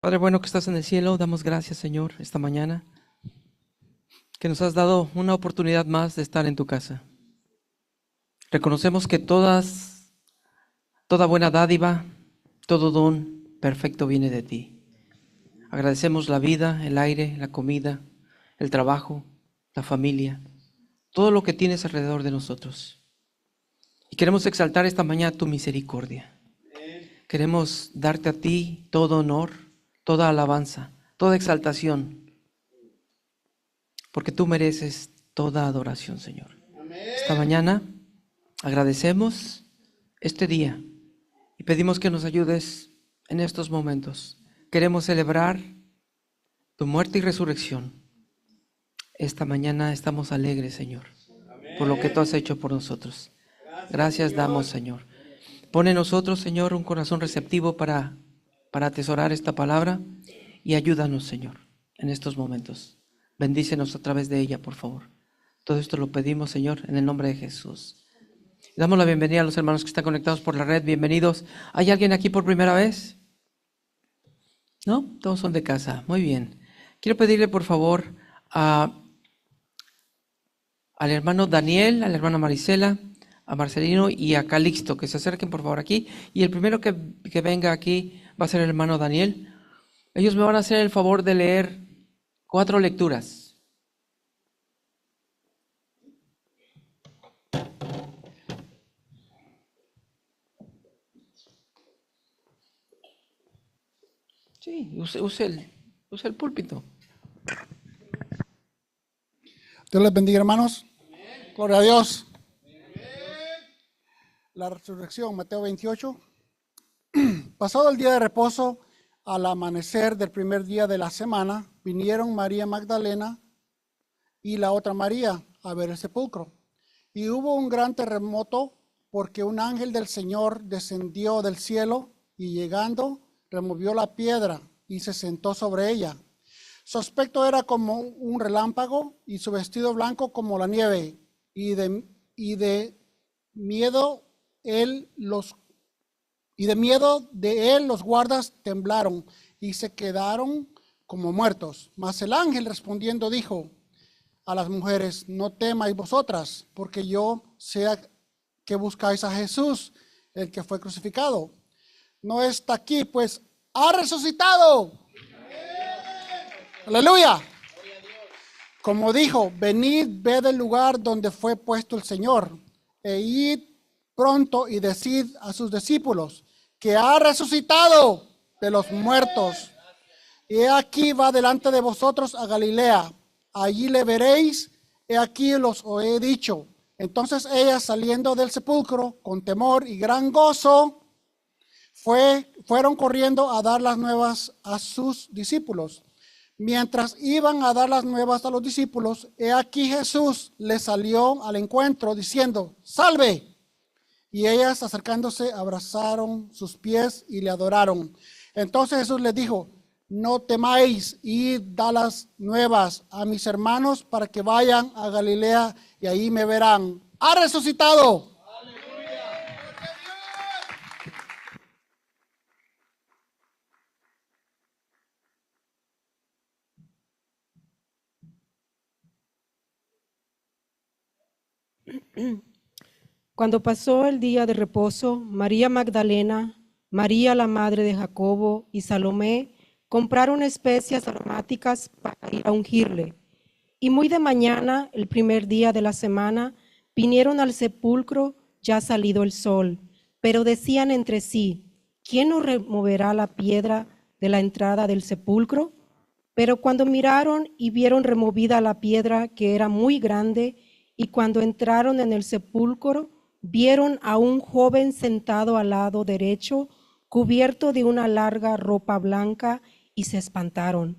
Padre bueno que estás en el cielo, damos gracias, Señor, esta mañana, que nos has dado una oportunidad más de estar en tu casa. Reconocemos que toda buena dádiva, todo don perfecto viene de ti. Agradecemos la vida, el aire, la comida, el trabajo, la familia, todo lo que tienes alrededor de nosotros. Y queremos exaltar esta mañana tu misericordia. Queremos darte a ti todo honor, toda alabanza, toda exaltación, porque tú mereces toda adoración, Señor. Esta mañana agradecemos este día y pedimos que nos ayudes en estos momentos. Queremos celebrar tu muerte y resurrección. Esta mañana estamos alegres, Señor, por lo que tú has hecho por nosotros. Gracias damos, Señor. Pone en nosotros, Señor, un corazón receptivo para atesorar esta palabra y ayúdanos, Señor, en estos momentos. Bendícenos a través de ella, por favor. Todo esto lo pedimos, Señor, en el nombre de Jesús. Damos la bienvenida a los hermanos que están conectados por la red. Bienvenidos. ¿Hay alguien aquí por primera vez? ¿No? Todos son de casa. Muy bien. Quiero pedirle, por favor, al hermano Daniel, a la hermana Marisela, a Marcelino y a Calixto, que se acerquen por favor aquí. Y el primero que venga aquí va a ser el hermano Daniel. Ellos me van a hacer el favor de leer 4 lecturas. Sí, use el púlpito. Dios les bendiga, hermanos. Gloria a Dios. La resurrección, Mateo 28. Pasado el día de reposo, al amanecer del primer día de la semana, vinieron María Magdalena y la otra María a ver el sepulcro. Y hubo un gran terremoto, porque un ángel del Señor descendió del cielo y llegando removió la piedra y se sentó sobre ella. Su aspecto era como un relámpago y su vestido blanco como la nieve. Y de miedo de él los guardas temblaron y se quedaron como muertos. Mas el ángel respondiendo dijo a las mujeres: no temáis vosotras, porque yo sé que buscáis a Jesús, el que fue crucificado. No está aquí, pues ha resucitado. Aleluya. Como dijo: venid, ved el lugar donde fue puesto el Señor, e id pronto y decid a sus discípulos que ha resucitado de los muertos. Y he aquí va delante de vosotros a Galilea, allí le veréis. He aquí os he dicho. Entonces ellas, saliendo del sepulcro con temor y gran gozo, fueron corriendo a dar las nuevas a sus discípulos. Mientras iban a dar las nuevas a los discípulos, he aquí Jesús les salió al encuentro diciendo: salve. Y ellas, acercándose, abrazaron sus pies y le adoraron. Entonces Jesús les dijo: no temáis, id, da las nuevas a mis hermanos para que vayan a Galilea y ahí me verán. ¡Ha resucitado! Cuando pasó el día de reposo, María Magdalena, María la madre de Jacobo y Salomé compraron especias aromáticas para ir a ungirle. Y muy de mañana, el primer día de la semana, vinieron al sepulcro ya salido el sol, pero decían entre sí: ¿quién nos removerá la piedra de la entrada del sepulcro? Pero cuando miraron y vieron removida la piedra, que era muy grande, y cuando entraron en el sepulcro, vieron a un joven sentado al lado derecho, cubierto de una larga ropa blanca, y se espantaron.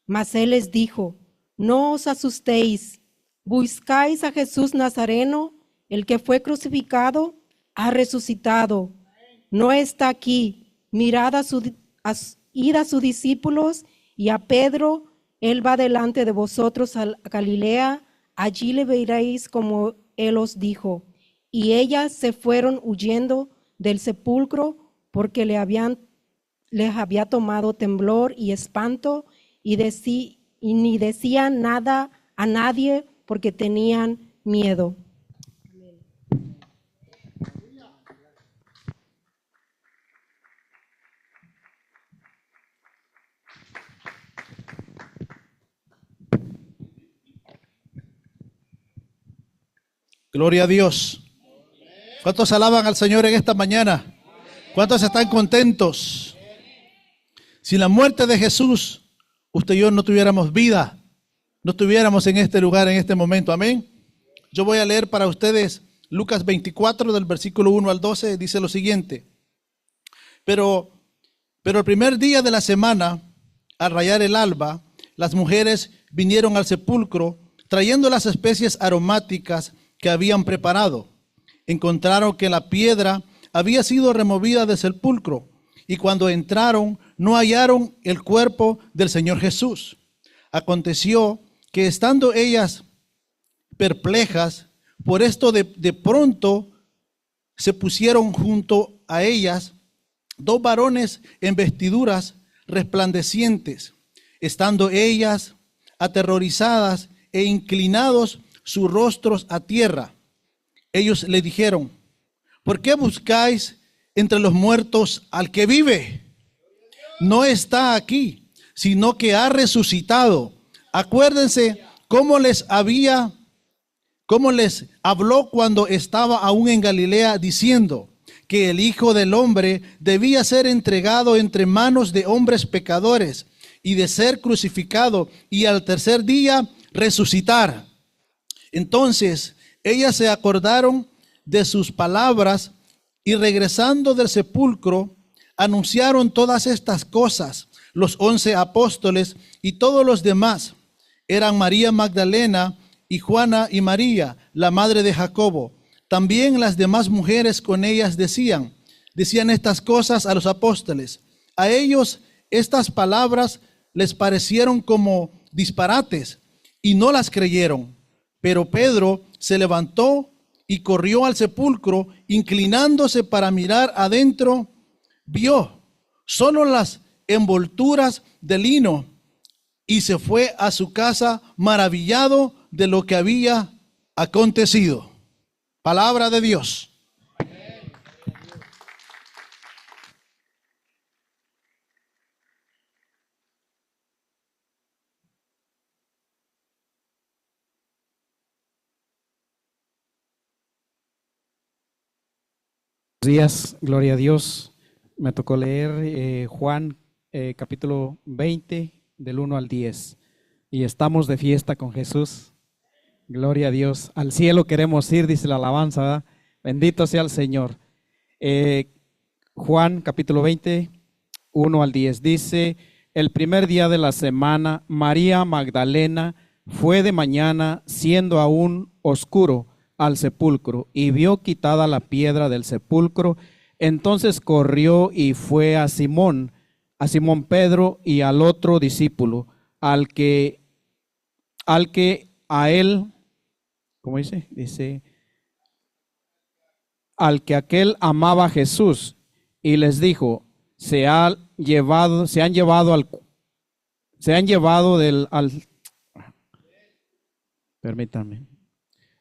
Mas él les dijo: no os asustéis, buscáis a Jesús Nazareno, el que fue crucificado, ha resucitado. No está aquí. Mirad id a sus discípulos y a Pedro, él va delante de vosotros a Galilea, allí le veréis como él os dijo. Y ellas se fueron huyendo del sepulcro porque le habían les había tomado temblor y espanto y ni decían nada a nadie porque tenían miedo. Gloria a Dios. ¿Cuántos alaban al Señor en esta mañana? ¿Cuántos están contentos? Sin la muerte de Jesús, usted y yo no tuviéramos vida, no estuviéramos en este lugar, en este momento. Amén. Yo voy a leer para ustedes Lucas 24, del versículo 1 al 12, dice lo siguiente. Pero el primer día de la semana, al rayar el alba, las mujeres vinieron al sepulcro trayendo las especies aromáticas que habían preparado. Encontraron que la piedra había sido removida del sepulcro, y cuando entraron no hallaron el cuerpo del Señor Jesús. Aconteció que estando ellas perplejas por esto, de pronto se pusieron junto a ellas dos varones en vestiduras resplandecientes. Estando ellas aterrorizadas e inclinados sus rostros a tierra, ellos le dijeron: ¿por qué buscáis entre los muertos al que vive? No está aquí, sino que ha resucitado. Acuérdense cómo les habló cuando estaba aún en Galilea, diciendo que el Hijo del Hombre debía ser entregado entre manos de hombres pecadores y de ser crucificado y al tercer día resucitar. Entonces ellas se acordaron de sus palabras y regresando del sepulcro anunciaron todas estas cosas. Los 11 apóstoles y todos los demás eran María Magdalena y Juana y María, la madre de Jacobo. También las demás mujeres con ellas decían estas cosas a los apóstoles. A ellos estas palabras les parecieron como disparates y no las creyeron. Pero Pedro se levantó y corrió al sepulcro, inclinándose para mirar adentro, vio solo las envolturas de lino y se fue a su casa maravillado de lo que había acontecido. Palabra de Dios. Días, gloria a Dios. Me tocó leer Juan capítulo 20 del 1 al 10 y estamos de fiesta con Jesús. Gloria a Dios. Al cielo queremos ir, dice la alabanza, ¿verdad? Bendito sea el Señor. Juan capítulo 20, 1 al 10 dice: el primer día de la semana, María Magdalena fue de mañana, siendo aún oscuro, al sepulcro y vio quitada la piedra del sepulcro. Entonces corrió y fue a Simón Pedro y al otro discípulo, al que a él, ¿cómo dice? Dice, al que aquel amaba a Jesús, y les dijo: se han llevado permítanme.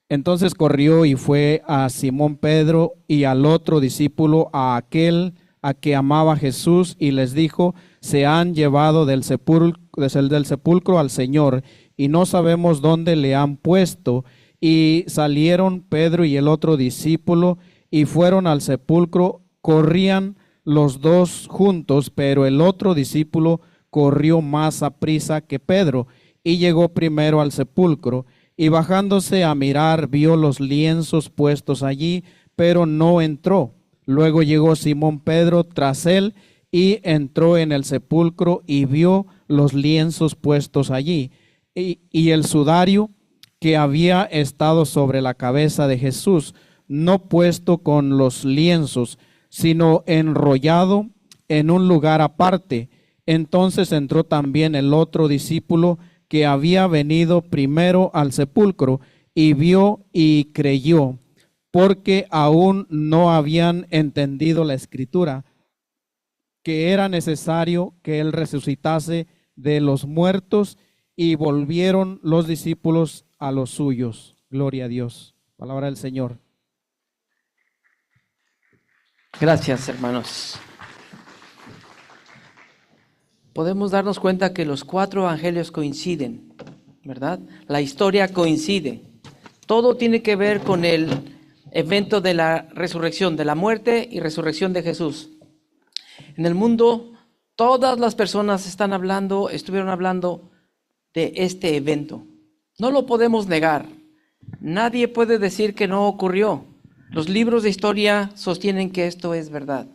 Entonces corrió y fue a Simón Pedro y al otro discípulo, a aquel a que amaba a Jesús, y les dijo: se han llevado del sepulcro al Señor, y no sabemos dónde le han puesto. Y salieron Pedro y el otro discípulo, y fueron al sepulcro. Corrían los dos juntos, pero el otro discípulo corrió más aprisa que Pedro, y llegó primero al sepulcro. Y bajándose a mirar, vio los lienzos puestos allí, pero no entró. Luego llegó Simón Pedro tras él y entró en el sepulcro y vio los lienzos puestos allí y el sudario que había estado sobre la cabeza de Jesús, no puesto con los lienzos, sino enrollado en un lugar aparte. Entonces entró también el otro discípulo que había venido primero al sepulcro, y vio y creyó, porque aún no habían entendido la escritura, que era necesario que él resucitase de los muertos, y volvieron los discípulos a los suyos. Gloria a Dios. Palabra del Señor. Gracias, hermanos. Podemos darnos cuenta que los 4 evangelios coinciden, ¿verdad? La historia coincide. Todo tiene que ver con el evento de la resurrección, de la muerte y resurrección de Jesús. En el mundo, todas las personas estuvieron hablando de este evento. No lo podemos negar. Nadie puede decir que no ocurrió. Los libros de historia sostienen que esto es verdad.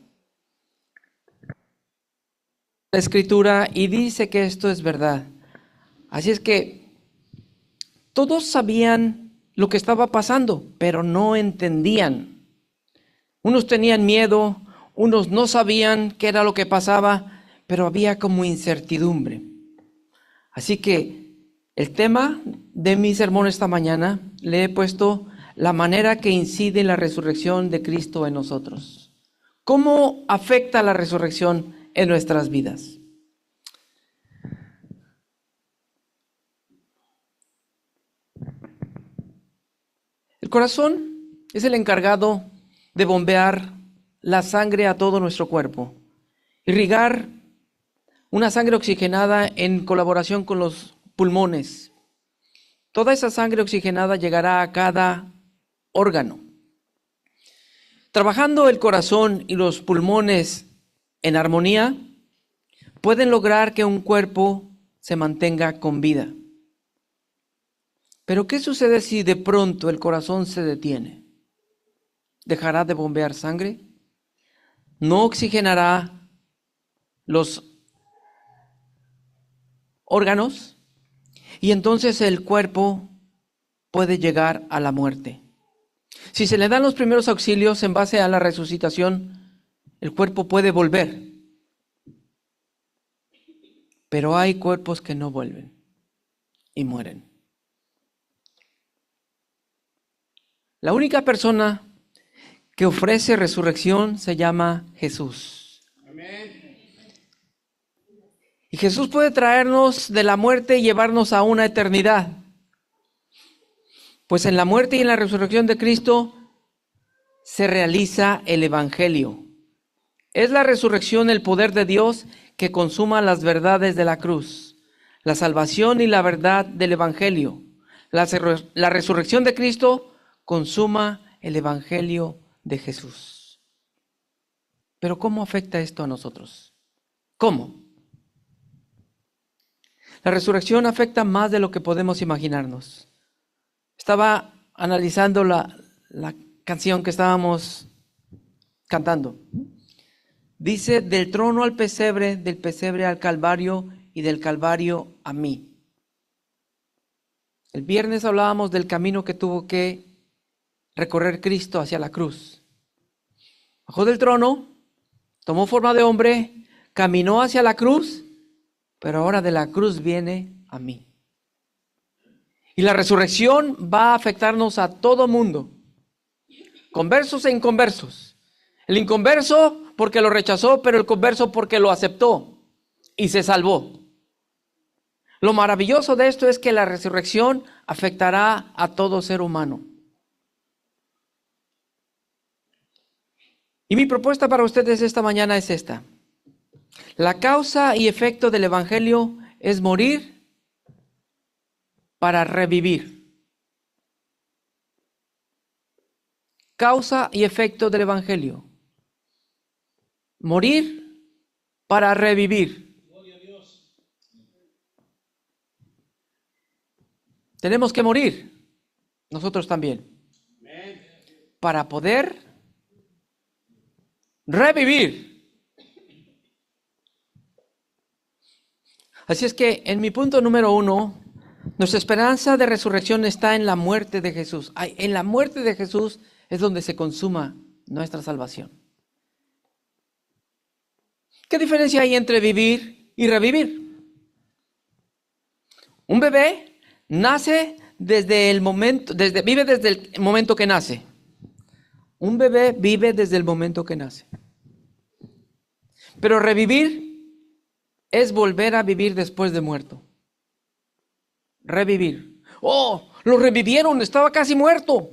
La Escritura y dice que esto es verdad. Así es que todos sabían lo que estaba pasando, pero no entendían. Unos tenían miedo, unos no sabían qué era lo que pasaba, pero había como incertidumbre. Así que el tema de mi sermón esta mañana le he puesto la manera que incide la resurrección de Cristo en nosotros. ¿Cómo afecta la resurrección en nuestras vidas? El corazón es el encargado de bombear la sangre a todo nuestro cuerpo, irrigar una sangre oxigenada en colaboración con los pulmones. Toda esa sangre oxigenada llegará a cada órgano. Trabajando el corazón y los pulmones en armonía, pueden lograr que un cuerpo se mantenga con vida. Pero ¿qué sucede si de pronto el corazón se detiene? ¿Dejará de bombear sangre? ¿No oxigenará los órganos? Y entonces el cuerpo puede llegar a la muerte. Si se le dan los primeros auxilios en base a la resucitación, el cuerpo puede volver. Pero hay cuerpos que no vuelven y mueren. La única persona que ofrece resurrección se llama Jesús. Y Jesús puede traernos de la muerte y llevarnos a una eternidad. Pues en la muerte y en la resurrección de Cristo se realiza el Evangelio. Es la resurrección el poder de Dios que consuma las verdades de la cruz, la salvación y la verdad del Evangelio. La resurrección de Cristo consuma el Evangelio de Jesús. Pero ¿cómo afecta esto a nosotros? ¿Cómo? La resurrección afecta más de lo que podemos imaginarnos. Estaba analizando la canción que estábamos cantando. Dice, del trono al pesebre, del pesebre al Calvario y del Calvario a mí. El viernes hablábamos del camino que tuvo que recorrer Cristo hacia la cruz. Bajó del trono, tomó forma de hombre, caminó hacia la cruz, pero ahora de la cruz viene a mí. Y la resurrección va a afectarnos a todo mundo, conversos e inconversos. El inconverso porque lo rechazó, pero el converso porque lo aceptó y se salvó. Lo maravilloso de esto es que la resurrección afectará a todo ser humano. Y mi propuesta para ustedes esta mañana es esta. La causa y efecto del Evangelio es morir para revivir. Causa y efecto del Evangelio. Morir para revivir. Tenemos que morir, nosotros también, para poder revivir. Así es que en mi punto número 1, nuestra esperanza de resurrección está en la muerte de Jesús. En la muerte de Jesús es donde se consuma nuestra salvación. ¿Qué diferencia hay entre vivir y revivir? Un bebé nace vive desde el momento que nace. Un bebé vive desde el momento que nace. Pero revivir es volver a vivir después de muerto. Revivir. Oh, lo revivieron, estaba casi muerto.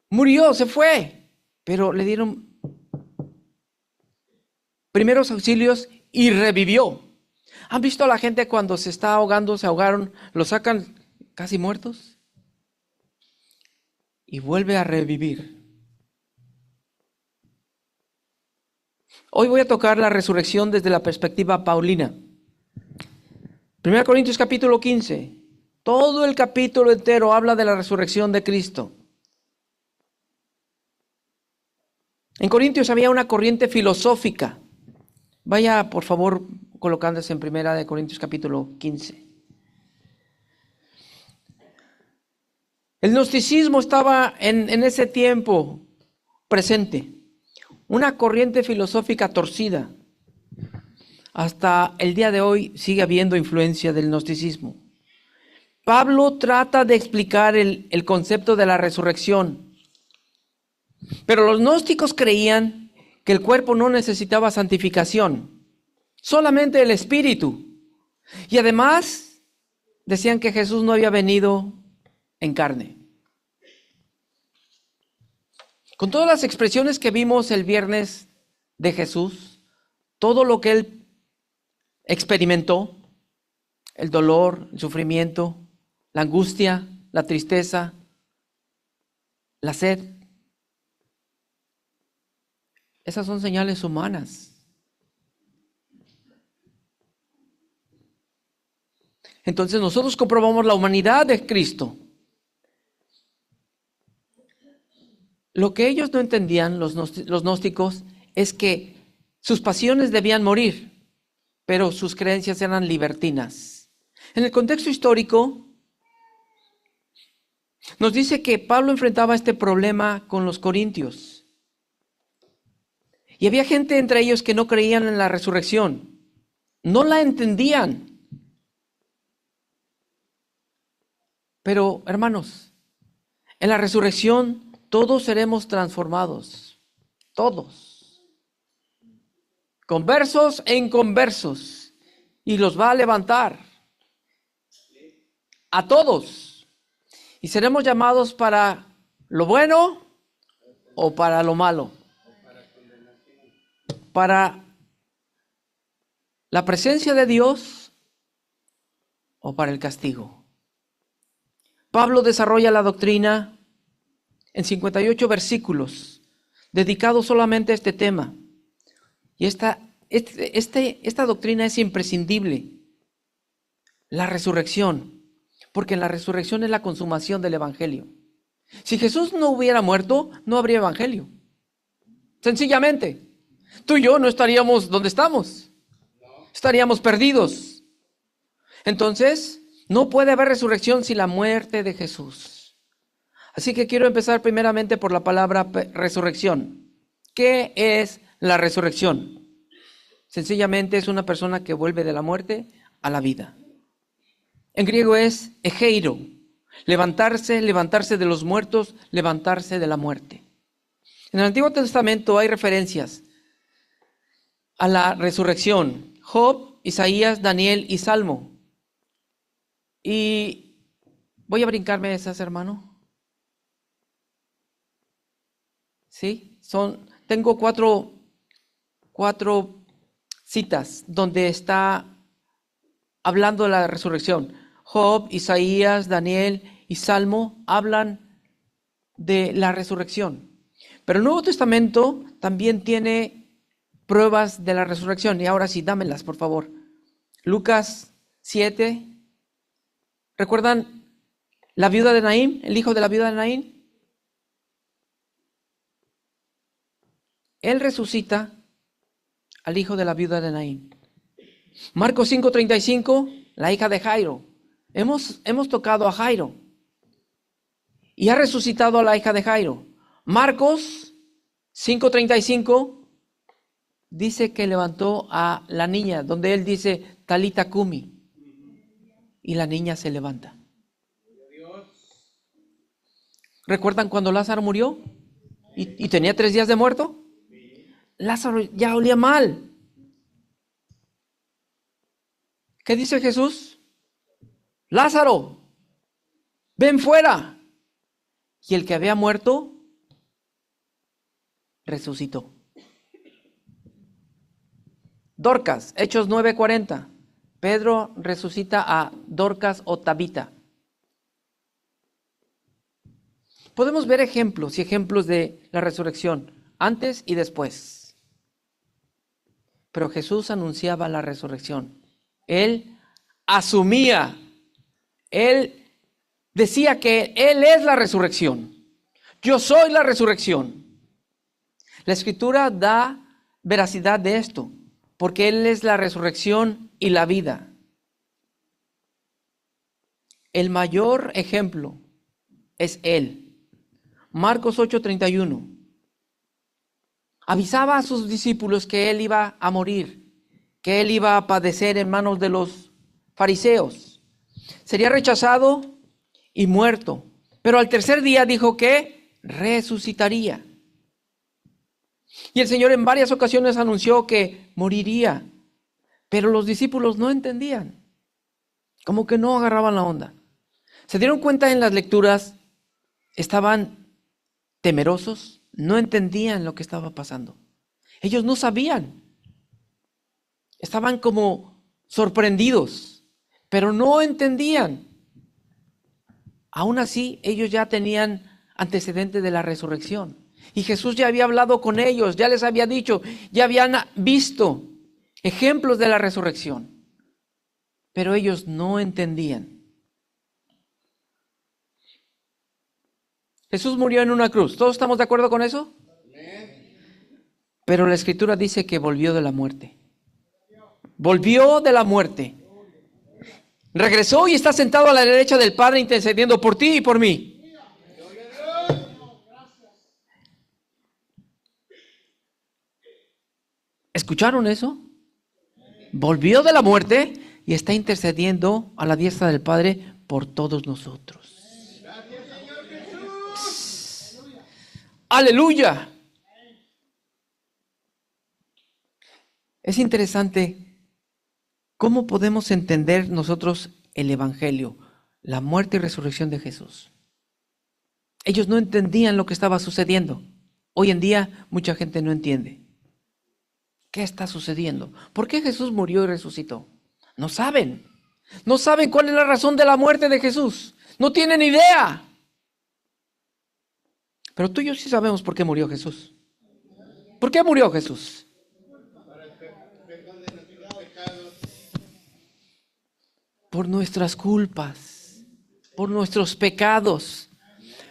Murió, se fue. Pero le dieron primeros auxilios y revivió. ¿Han visto a la gente cuando se está ahogando, se ahogaron, lo sacan casi muertos? Y vuelve a revivir. Hoy voy a tocar la resurrección desde la perspectiva paulina. 1 Corintios capítulo 15. Todo el capítulo entero habla de la resurrección de Cristo. En Corintios había una corriente filosófica. Vaya, por favor, colocándose en 1 Corintios capítulo 15. El gnosticismo estaba en ese tiempo presente. Una corriente filosófica torcida. Hasta el día de hoy sigue habiendo influencia del gnosticismo. Pablo trata de explicar el concepto de la resurrección. Pero los gnósticos creían que el cuerpo no necesitaba santificación, solamente el espíritu. Y además decían que Jesús no había venido en carne. Con todas las expresiones que vimos el viernes de Jesús, todo lo que él experimentó, el dolor, el sufrimiento, la angustia, la tristeza, la sed, esas son señales humanas. Entonces nosotros comprobamos la humanidad de Cristo. Lo que ellos no entendían, los gnósticos, es que sus pasiones debían morir, pero sus creencias eran libertinas. En el contexto histórico, nos dice que Pablo enfrentaba este problema con los corintios. Y había gente entre ellos que no creían en la resurrección, no la entendían. Pero, hermanos, en la resurrección todos seremos transformados, todos, conversos e inconversos, y los va a levantar a todos, y seremos llamados para lo bueno o para lo malo, para la presencia de Dios o para el castigo. Pablo desarrolla la doctrina en 58 versículos, dedicados solamente a este tema. Y esta doctrina es imprescindible. La resurrección, porque en la resurrección es la consumación del evangelio. Si Jesús no hubiera muerto, no habría evangelio. Sencillamente, tú y yo no estaríamos donde estamos. Estaríamos perdidos. Entonces, no puede haber resurrección sin la muerte de Jesús. Así que quiero empezar primeramente por la palabra resurrección. ¿Qué es la resurrección? Sencillamente es una persona que vuelve de la muerte a la vida. En griego es egeiro, levantarse de los muertos, levantarse de la muerte. En el Antiguo Testamento hay referencias a la resurrección. Job, Isaías, Daniel y Salmo. Y voy a brincarme esas, hermano. ¿Sí? Tengo cuatro citas donde está hablando de la resurrección. Job, Isaías, Daniel y Salmo hablan de la resurrección. Pero el Nuevo Testamento también tiene pruebas de la resurrección. Y ahora sí, dámelas, por favor. Lucas 7. ¿Recuerdan la viuda de Naín? El hijo de la viuda de Naín. Él resucita al hijo de la viuda de Naín. Marcos 5:35, la hija de Jairo. Hemos tocado a Jairo. Y ha resucitado a la hija de Jairo. Marcos 5:35 dice que levantó a la niña, donde él dice, Talita Cumi. Y la niña se levanta. ¿Recuerdan cuando Lázaro murió? ¿Y tenía 3 días de muerto? Lázaro ya olía mal. ¿Qué dice Jesús? Lázaro, ven fuera. Y el que había muerto resucitó. Dorcas, Hechos 9:40. Pedro resucita a Dorcas o Tabita. Podemos ver ejemplos y ejemplos de la resurrección, antes y después. Pero Jesús anunciaba la resurrección. Él asumía, Él decía que Él es la resurrección. Yo soy la resurrección. La Escritura da veracidad de esto, porque Él es la resurrección y la vida. El mayor ejemplo es Él. Marcos 8:31. Avisaba a sus discípulos que Él iba a morir, que Él iba a padecer en manos de los fariseos. Sería rechazado y muerto. Pero al tercer día dijo que resucitaría. Y el Señor en varias ocasiones anunció que moriría. Pero los discípulos no entendían. Como que no agarraban la onda. Se dieron cuenta en las lecturas, estaban temerosos, no entendían lo que estaba pasando. Ellos no sabían. Estaban como sorprendidos, pero no entendían. Aún así, ellos ya tenían antecedentes de la resurrección. Y Jesús ya había hablado con ellos, ya les había dicho, ya habían visto ejemplos de la resurrección. Pero ellos no entendían. Jesús murió en una cruz. ¿Todos estamos de acuerdo con eso? Pero la Escritura dice que volvió de la muerte. Volvió de la muerte. Regresó y está sentado a la derecha del Padre intercediendo por ti y por mí. ¿Escucharon eso? Volvió de la muerte y está intercediendo a la diestra del Padre por todos nosotros. ¡Aleluya! Es interesante cómo podemos entender nosotros el Evangelio, la muerte y resurrección de Jesús. Ellos no entendían lo que estaba sucediendo. Hoy en día mucha gente no entiende. ¿Qué está sucediendo? ¿Por qué Jesús murió y resucitó? No saben. No saben cuál es la razón de la muerte de Jesús. No tienen idea. Pero tú y yo sí sabemos por qué murió Jesús. ¿Por qué murió Jesús? Por nuestras culpas, por nuestros pecados.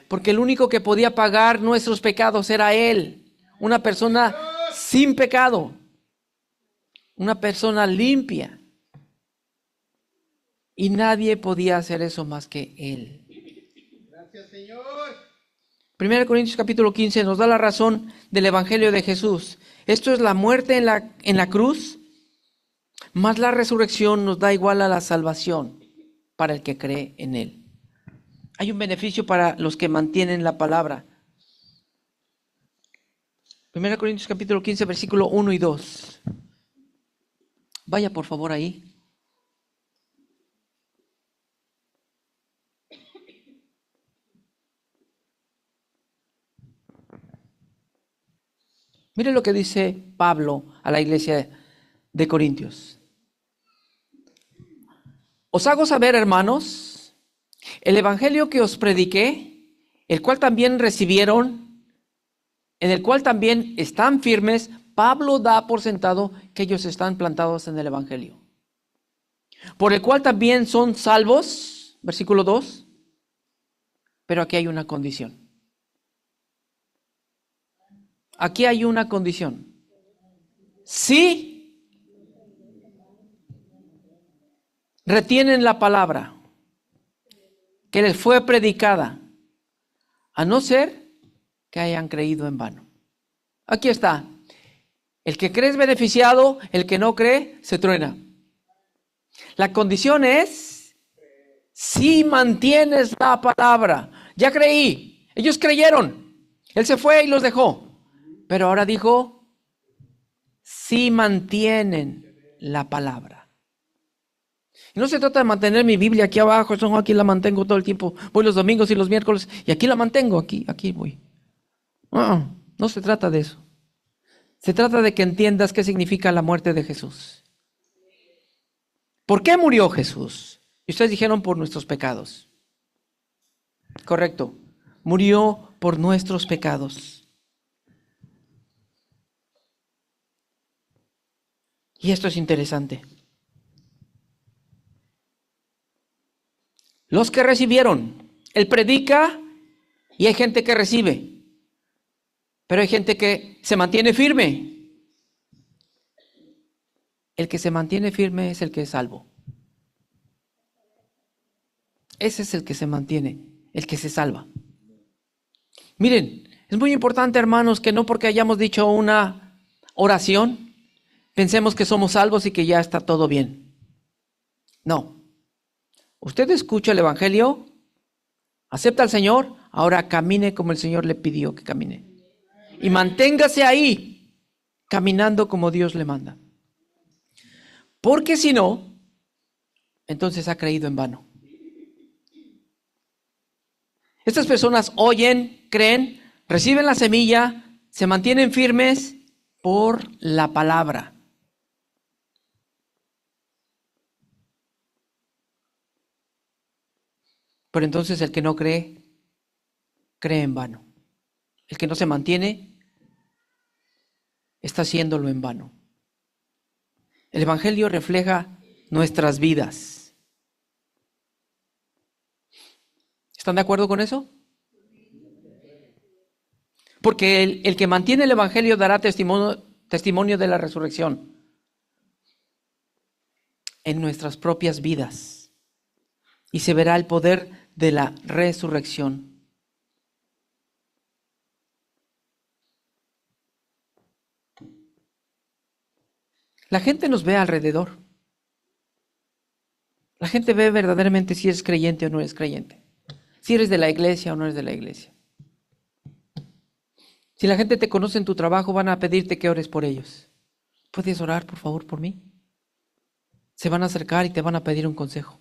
Porque el único que podía pagar nuestros pecados era Él. Una persona sin pecado. Una persona limpia. Y nadie podía hacer eso más que Él. Gracias, Señor. 1 Corintios capítulo 15 nos da la razón del Evangelio de Jesús. Esto es la muerte en la cruz, más la resurrección nos da igual a la salvación para el que cree en Él. Hay un beneficio para los que mantienen la palabra. 1 Corintios capítulo 15, versículo 1 y 2. Vaya por favor ahí. Mire lo que dice Pablo a la iglesia de Corintios. Os hago saber, hermanos, el evangelio que os prediqué, el cual también recibieron, en el cual también están firmes. Pablo da por sentado que ellos están plantados en el evangelio. Por el cual también son salvos, versículo 2. Pero aquí hay una condición. Aquí hay una condición. Si retienen la palabra que les fue predicada, a no ser que hayan creído en vano. Aquí está. El que cree es beneficiado, el que no cree se truena. La condición es si mantienes la palabra. Ya creí, ellos creyeron, él se fue y los dejó. Pero ahora dijo, si mantienen la palabra. Y no se trata de mantener mi Biblia aquí abajo, eso aquí la mantengo todo el tiempo. Voy los domingos y los miércoles y aquí la mantengo, aquí voy. No se trata de eso. Se trata de que entiendas qué significa la muerte de Jesús. ¿Por qué murió Jesús? Y ustedes dijeron por nuestros pecados. Correcto. Murió por nuestros pecados. Y esto es interesante. Los que recibieron, él predica y hay gente que recibe, pero hay gente que se mantiene firme. El que se mantiene firme es el que es salvo. Ese es el que se mantiene, el que se salva. Miren, es muy importante, hermanos, que no porque hayamos dicho una oración, pensemos que somos salvos y que ya está todo bien. No. Usted escucha el Evangelio, acepta al Señor, ahora camine como el Señor le pidió que camine. Y manténgase ahí, caminando como Dios le manda. Porque si no, entonces ha creído en vano. Estas personas oyen, creen, reciben la semilla, se mantienen firmes por la palabra. Pero entonces el que no cree, cree en vano. El que no se mantiene, está haciéndolo en vano. El Evangelio refleja nuestras vidas. ¿Están de acuerdo con eso? Porque el que mantiene el Evangelio dará testimonio de la resurrección en nuestras propias vidas. Y se verá el poder de la resurrección. La gente nos ve alrededor. La gente ve verdaderamente si eres creyente o no eres creyente. Si eres de la iglesia o no eres de la iglesia. Si la gente te conoce en tu trabajo, van a pedirte que ores por ellos. ¿Puedes orar, por favor, por mí? Se van a acercar y te van a pedir un consejo.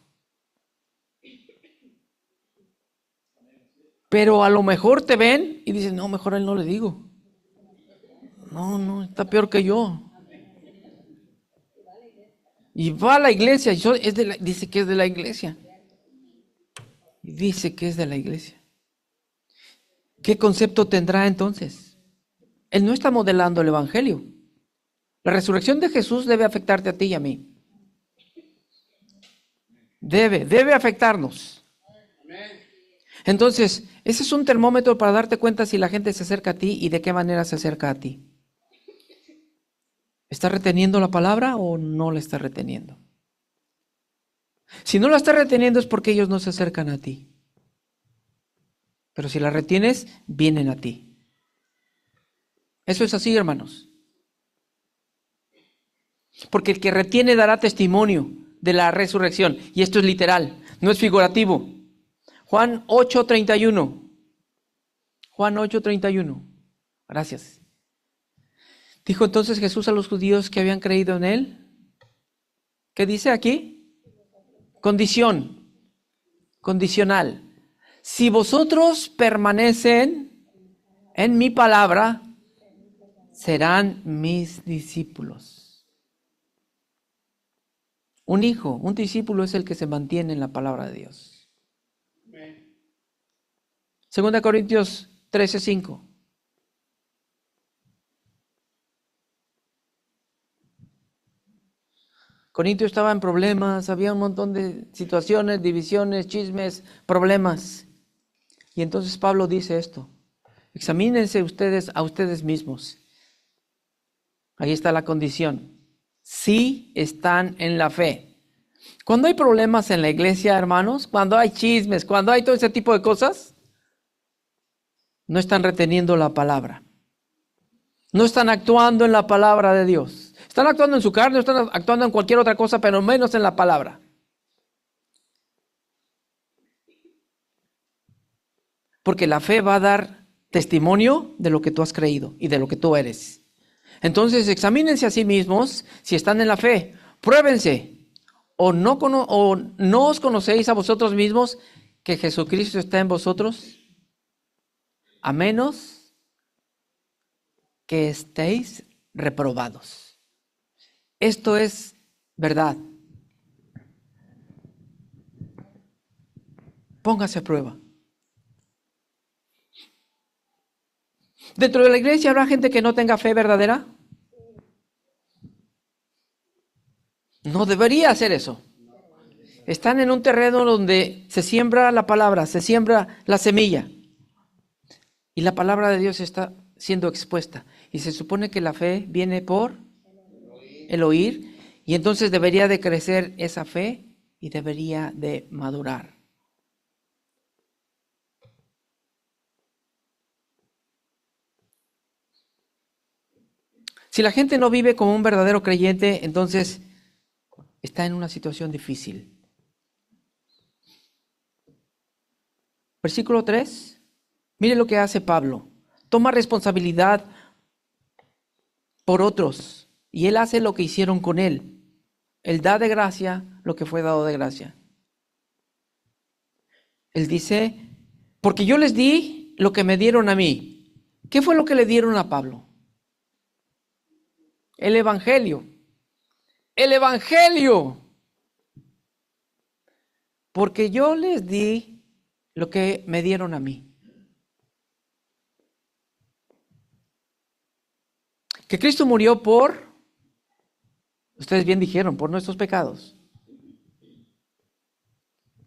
Pero a lo mejor te ven y dicen, no, mejor a él no le digo. No, está peor que yo. Y va a la iglesia, dice que es de la iglesia. Y dice que es de la iglesia. ¿Qué concepto tendrá entonces? Él no está modelando el Evangelio. La resurrección de Jesús debe afectarte a ti y a mí. Debe afectarnos. Entonces, ese es un termómetro para darte cuenta si la gente se acerca a ti y de qué manera se acerca a ti. ¿Está reteniendo la palabra o no la está reteniendo? Si no la está reteniendo es porque ellos no se acercan a ti. Pero si la retienes, vienen a ti. Eso es así, hermanos. Porque el que retiene dará testimonio de la resurrección. Y esto es literal, no es figurativo. Juan 8:31. Juan 8:31. Gracias. Dijo entonces Jesús a los judíos que habían creído en él. ¿Qué dice aquí? Condición. Condicional. Si vosotros permanecen en mi palabra, serán mis discípulos. Un hijo, un discípulo es el que se mantiene en la palabra de Dios. 2 Corintios 13:5. Corintio estaba en problemas, había un montón de situaciones, divisiones, chismes, problemas. Y entonces Pablo dice esto: examínense ustedes a ustedes mismos. Ahí está la condición. Si están en la fe. Cuando hay problemas en la iglesia, hermanos, cuando hay chismes, cuando hay todo ese tipo de cosas, no están reteniendo la palabra. No están actuando en la palabra de Dios. Están actuando en su carne, están actuando en cualquier otra cosa, pero menos en la palabra. Porque la fe va a dar testimonio de lo que tú has creído y de lo que tú eres. Entonces, examínense a sí mismos si están en la fe. Pruébense. ¿O no os conocéis a vosotros mismos que Jesucristo está en vosotros? A menos que estéis reprobados. Esto es verdad. Póngase a prueba. ¿Dentro de la iglesia habrá gente que no tenga fe verdadera? No debería hacer eso. Están en un terreno donde se siembra la palabra, se siembra la semilla. Y la palabra de Dios está siendo expuesta. Y se supone que la fe viene por el oír. Y entonces debería de crecer esa fe y debería de madurar. Si la gente no vive como un verdadero creyente, entonces está en una situación difícil. Versículo 3. Mire lo que hace Pablo. Toma responsabilidad por otros y él hace lo que hicieron con él. Él da de gracia lo que fue dado de gracia. Él dice, porque yo les di lo que me dieron a mí. ¿Qué fue lo que le dieron a Pablo? El Evangelio. El Evangelio. Porque yo les di lo que me dieron a mí. Que Cristo murió por, ustedes bien dijeron, por nuestros pecados.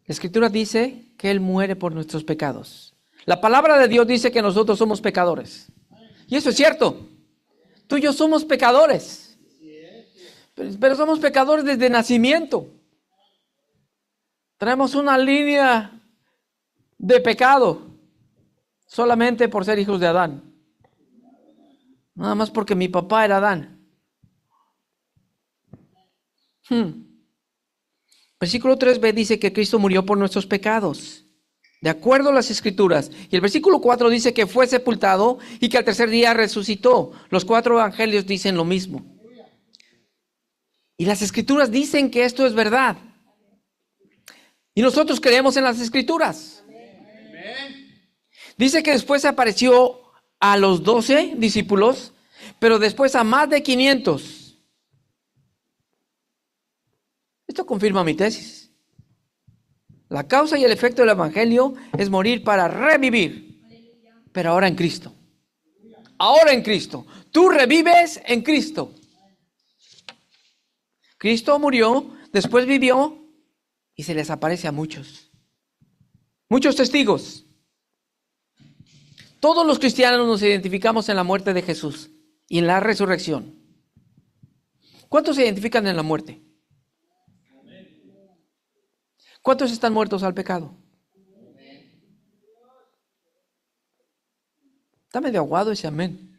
La Escritura dice que Él muere por nuestros pecados. La palabra de Dios dice que nosotros somos pecadores. Y eso es cierto. Tú y yo somos pecadores. Pero somos pecadores desde nacimiento. Traemos una línea de pecado solamente por ser hijos de Adán. Nada más porque mi papá era Adán. Versículo 3b dice que Cristo murió por nuestros pecados, de acuerdo a las Escrituras. Y el versículo 4 dice que fue sepultado y que al tercer día resucitó. Los 4 evangelios dicen lo mismo. Y las Escrituras dicen que esto es verdad. Y nosotros creemos en las Escrituras. Dice que después se apareció a los 12 discípulos, pero después a más de 500. Esto confirma mi tesis. La causa y el efecto del Evangelio es morir para revivir, pero ahora en Cristo. Ahora en Cristo. Tú revives en Cristo. Cristo murió, después vivió y se les aparece a muchos. Muchos testigos. Todos los cristianos nos identificamos en la muerte de Jesús y en la resurrección. ¿Cuántos se identifican en la muerte? ¿Cuántos están muertos al pecado? Está medio aguado ese amén.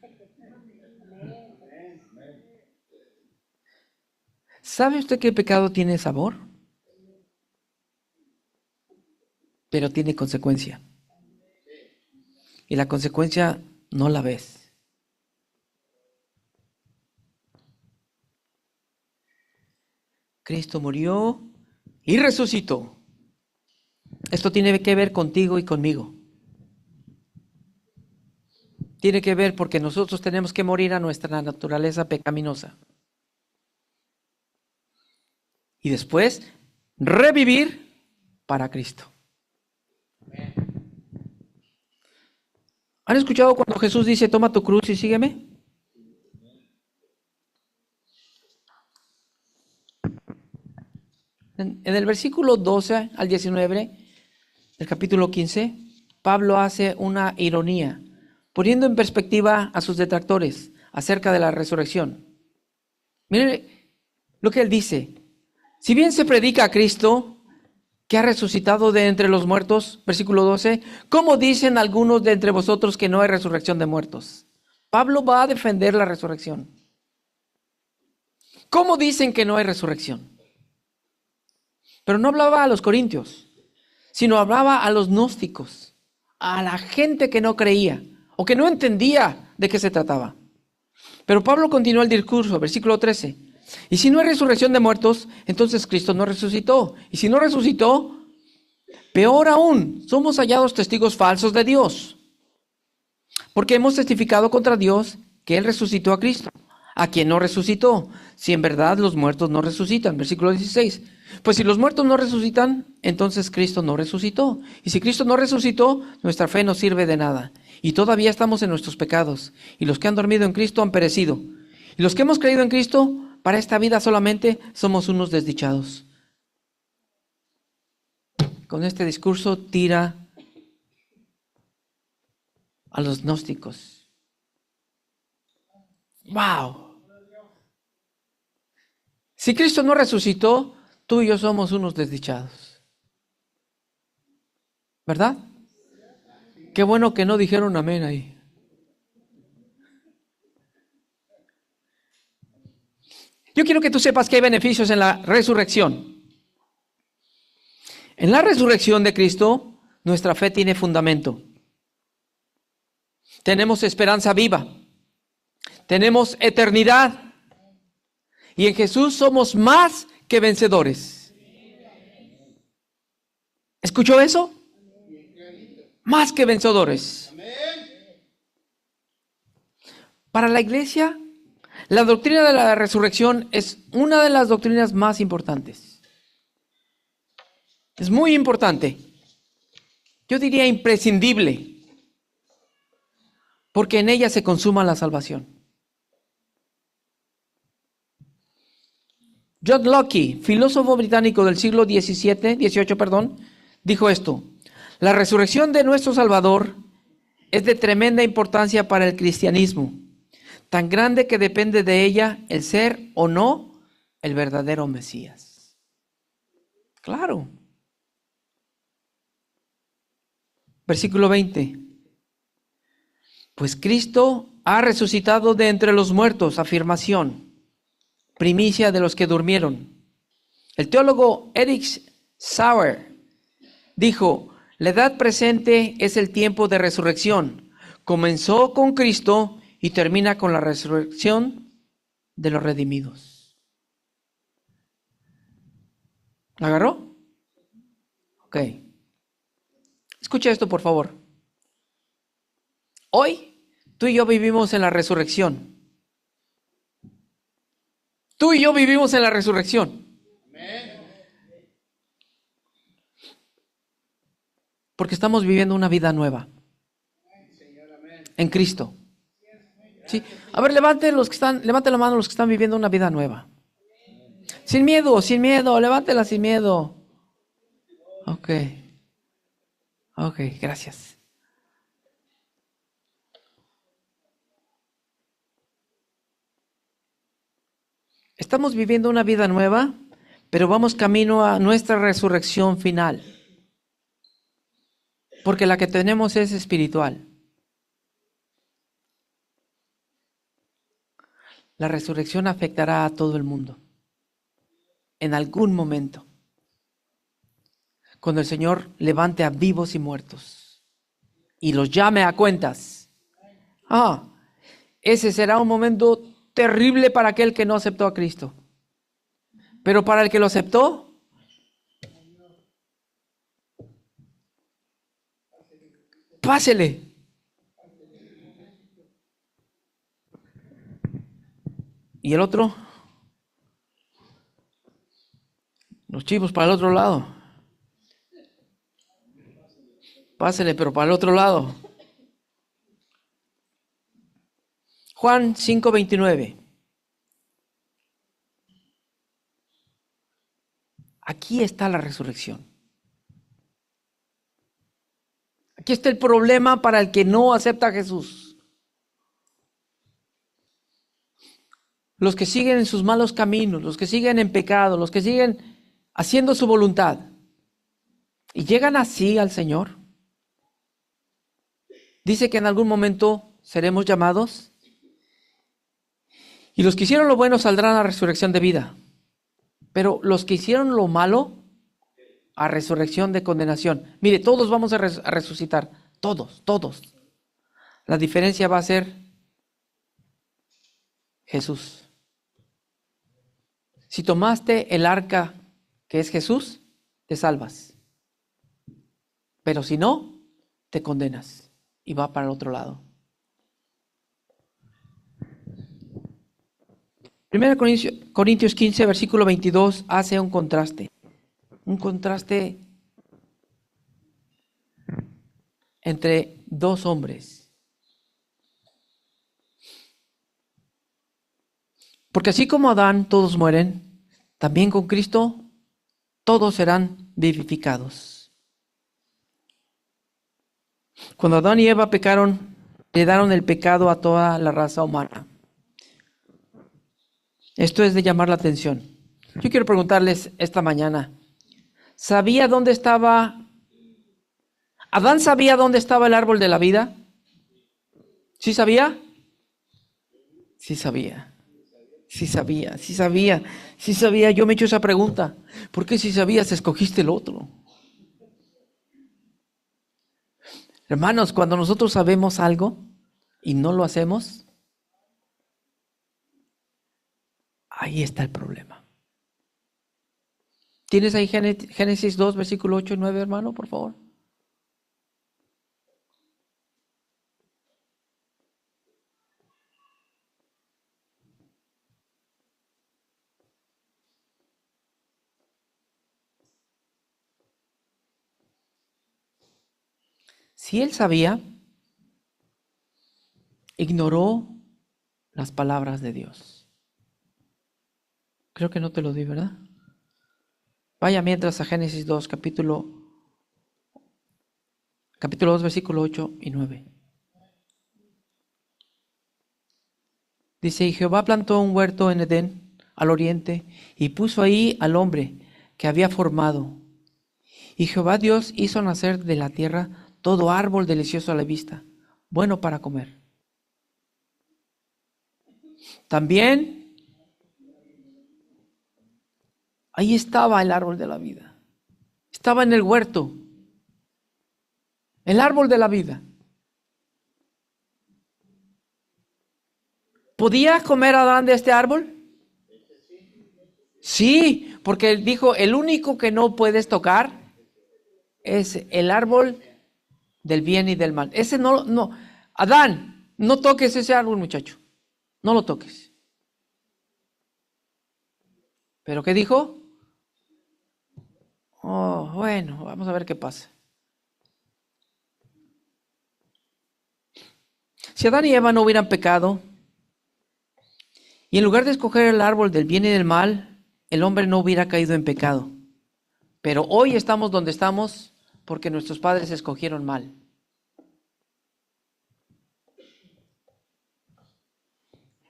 ¿Sabe usted que el pecado tiene sabor? Pero tiene consecuencia. Y la consecuencia no la ves. Cristo murió y resucitó. Esto tiene que ver contigo y conmigo. Tiene que ver porque nosotros tenemos que morir a nuestra naturaleza pecaminosa. Y después revivir para Cristo. ¿Han escuchado cuando Jesús dice, toma tu cruz y sígueme? En el versículo 12 al 19 del capítulo 15, Pablo hace una ironía, poniendo en perspectiva a sus detractores acerca de la resurrección. Miren lo que él dice. Si bien se predica a Cristo, que ha resucitado de entre los muertos, versículo 12, ¿cómo dicen algunos de entre vosotros que no hay resurrección de muertos? Pablo va a defender la resurrección. ¿Cómo dicen que no hay resurrección? Pero no hablaba a los corintios, sino hablaba a los gnósticos, a la gente que no creía o que no entendía de qué se trataba. Pero Pablo continuó el discurso, versículo 13. Y si no hay resurrección de muertos, entonces Cristo no resucitó. Y si no resucitó, peor aún, somos hallados testigos falsos de Dios. Porque hemos testificado contra Dios que Él resucitó a Cristo, a quien no resucitó, si en verdad los muertos no resucitan. Versículo 16. Pues si los muertos no resucitan, entonces Cristo no resucitó. Y si Cristo no resucitó, nuestra fe no sirve de nada. Y todavía estamos en nuestros pecados. Y los que han dormido en Cristo han perecido. Y los que hemos creído en Cristo, para esta vida solamente somos unos desdichados. Con este discurso tira a los gnósticos. ¡Wow! Si Cristo no resucitó, tú y yo somos unos desdichados. ¿Verdad? Qué bueno que no dijeron amén ahí. Yo quiero que tú sepas que hay beneficios en la resurrección. En la resurrección de Cristo, nuestra fe tiene fundamento. Tenemos esperanza viva. Tenemos eternidad. Y en Jesús somos más que vencedores. ¿Escuchó eso? Más que vencedores. Para la iglesia, la doctrina de la resurrección es una de las doctrinas más importantes. Es muy importante. Yo diría imprescindible. Porque en ella se consuma la salvación. John Locke, filósofo británico del siglo XVIII, dijo esto: la resurrección de nuestro Salvador es de tremenda importancia para el cristianismo, tan grande que depende de ella el ser o no el verdadero Mesías. Claro. Versículo 20. Pues Cristo ha resucitado de entre los muertos, afirmación, primicia de los que durmieron. El teólogo Erich Sauer dijo: la edad presente es el tiempo de resurrección. Comenzó con Cristo y termina con la resurrección de los redimidos. ¿La agarró? Ok. Escucha esto, por favor. Hoy, tú y yo vivimos en la resurrección. Tú y yo vivimos en la resurrección. Porque estamos viviendo una vida nueva. En Cristo. ¿Sí? A ver, levante la mano los que están viviendo una vida nueva. Sin miedo, levántela sin miedo. Ok, gracias. Estamos viviendo una vida nueva, pero vamos camino a nuestra resurrección final. Porque la que tenemos es espiritual. La resurrección afectará a todo el mundo. En algún momento. Cuando el Señor levante a vivos y muertos. Y los llame a cuentas. Ese será un momento terrible para aquel que no aceptó a Cristo. Pero para el que lo aceptó, pásele. ¿Y el otro? Los chivos para el otro lado. Pásele, pero para el otro lado. Juan 5:29. Aquí está la resurrección. Aquí está el problema para el que no acepta a Jesús. Los que siguen en sus malos caminos, los que siguen en pecado, los que siguen haciendo su voluntad y llegan así al Señor. Dice que en algún momento seremos llamados y los que hicieron lo bueno saldrán a resurrección de vida, pero los que hicieron lo malo a resurrección de condenación. Mire, todos vamos a resucitar, todos. La diferencia va a ser Jesús. Si tomaste el arca que es Jesús, te salvas. Pero si no, te condenas y va para el otro lado. 1 Corintios 15, versículo 22, hace un contraste. Un contraste entre dos hombres. Porque así como Adán todos mueren, también con Cristo todos serán vivificados. Cuando Adán y Eva pecaron, le dieron el pecado a toda la raza humana. Esto es de llamar la atención. Yo quiero preguntarles esta mañana, ¿sabía dónde estaba? ¿Adán sabía dónde estaba el árbol de la vida? ¿Sí sabía? Sí sabía. Sí sabía, sí sabía, sí sabía. Yo me he hecho esa pregunta. ¿Por qué si sabías escogiste el otro? Hermanos, cuando nosotros sabemos algo y no lo hacemos, ahí está el problema. ¿Tienes ahí Génesis 2, versículo 8 y 9, hermano, por favor? Si él sabía, ignoró las palabras de Dios. Creo que no te lo di, ¿verdad? Vaya mientras a Génesis 2, capítulo 2, versículo 8 y 9. Dice, y Jehová plantó un huerto en Edén, al oriente, y puso ahí al hombre que había formado. Y Jehová Dios hizo nacer de la tierra todo árbol delicioso a la vista, bueno para comer. También, ahí estaba el árbol de la vida. Estaba en el huerto. El árbol de la vida. ¿Podía comer Adán de este árbol? Sí, porque él dijo, el único que no puedes tocar es el árbol del bien y del mal. Ese no. Adán, no toques ese árbol, muchacho. No lo toques. ¿Pero qué dijo? Oh, bueno, vamos a ver qué pasa. Si Adán y Eva no hubieran pecado, y en lugar de escoger el árbol del bien y del mal, el hombre no hubiera caído en pecado. Pero hoy estamos donde estamos porque nuestros padres escogieron mal.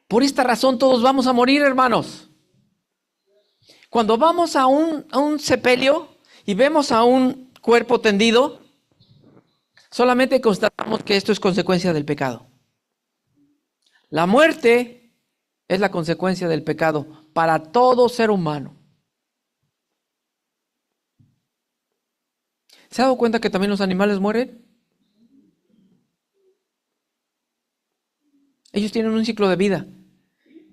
Por esta razón todos vamos a morir, hermanos. Cuando vamos a un sepelio y vemos a un cuerpo tendido, solamente constatamos que esto es consecuencia del pecado. La muerte es la consecuencia del pecado para todo ser humano. ¿Se ha dado cuenta que también los animales mueren? Ellos tienen un ciclo de vida.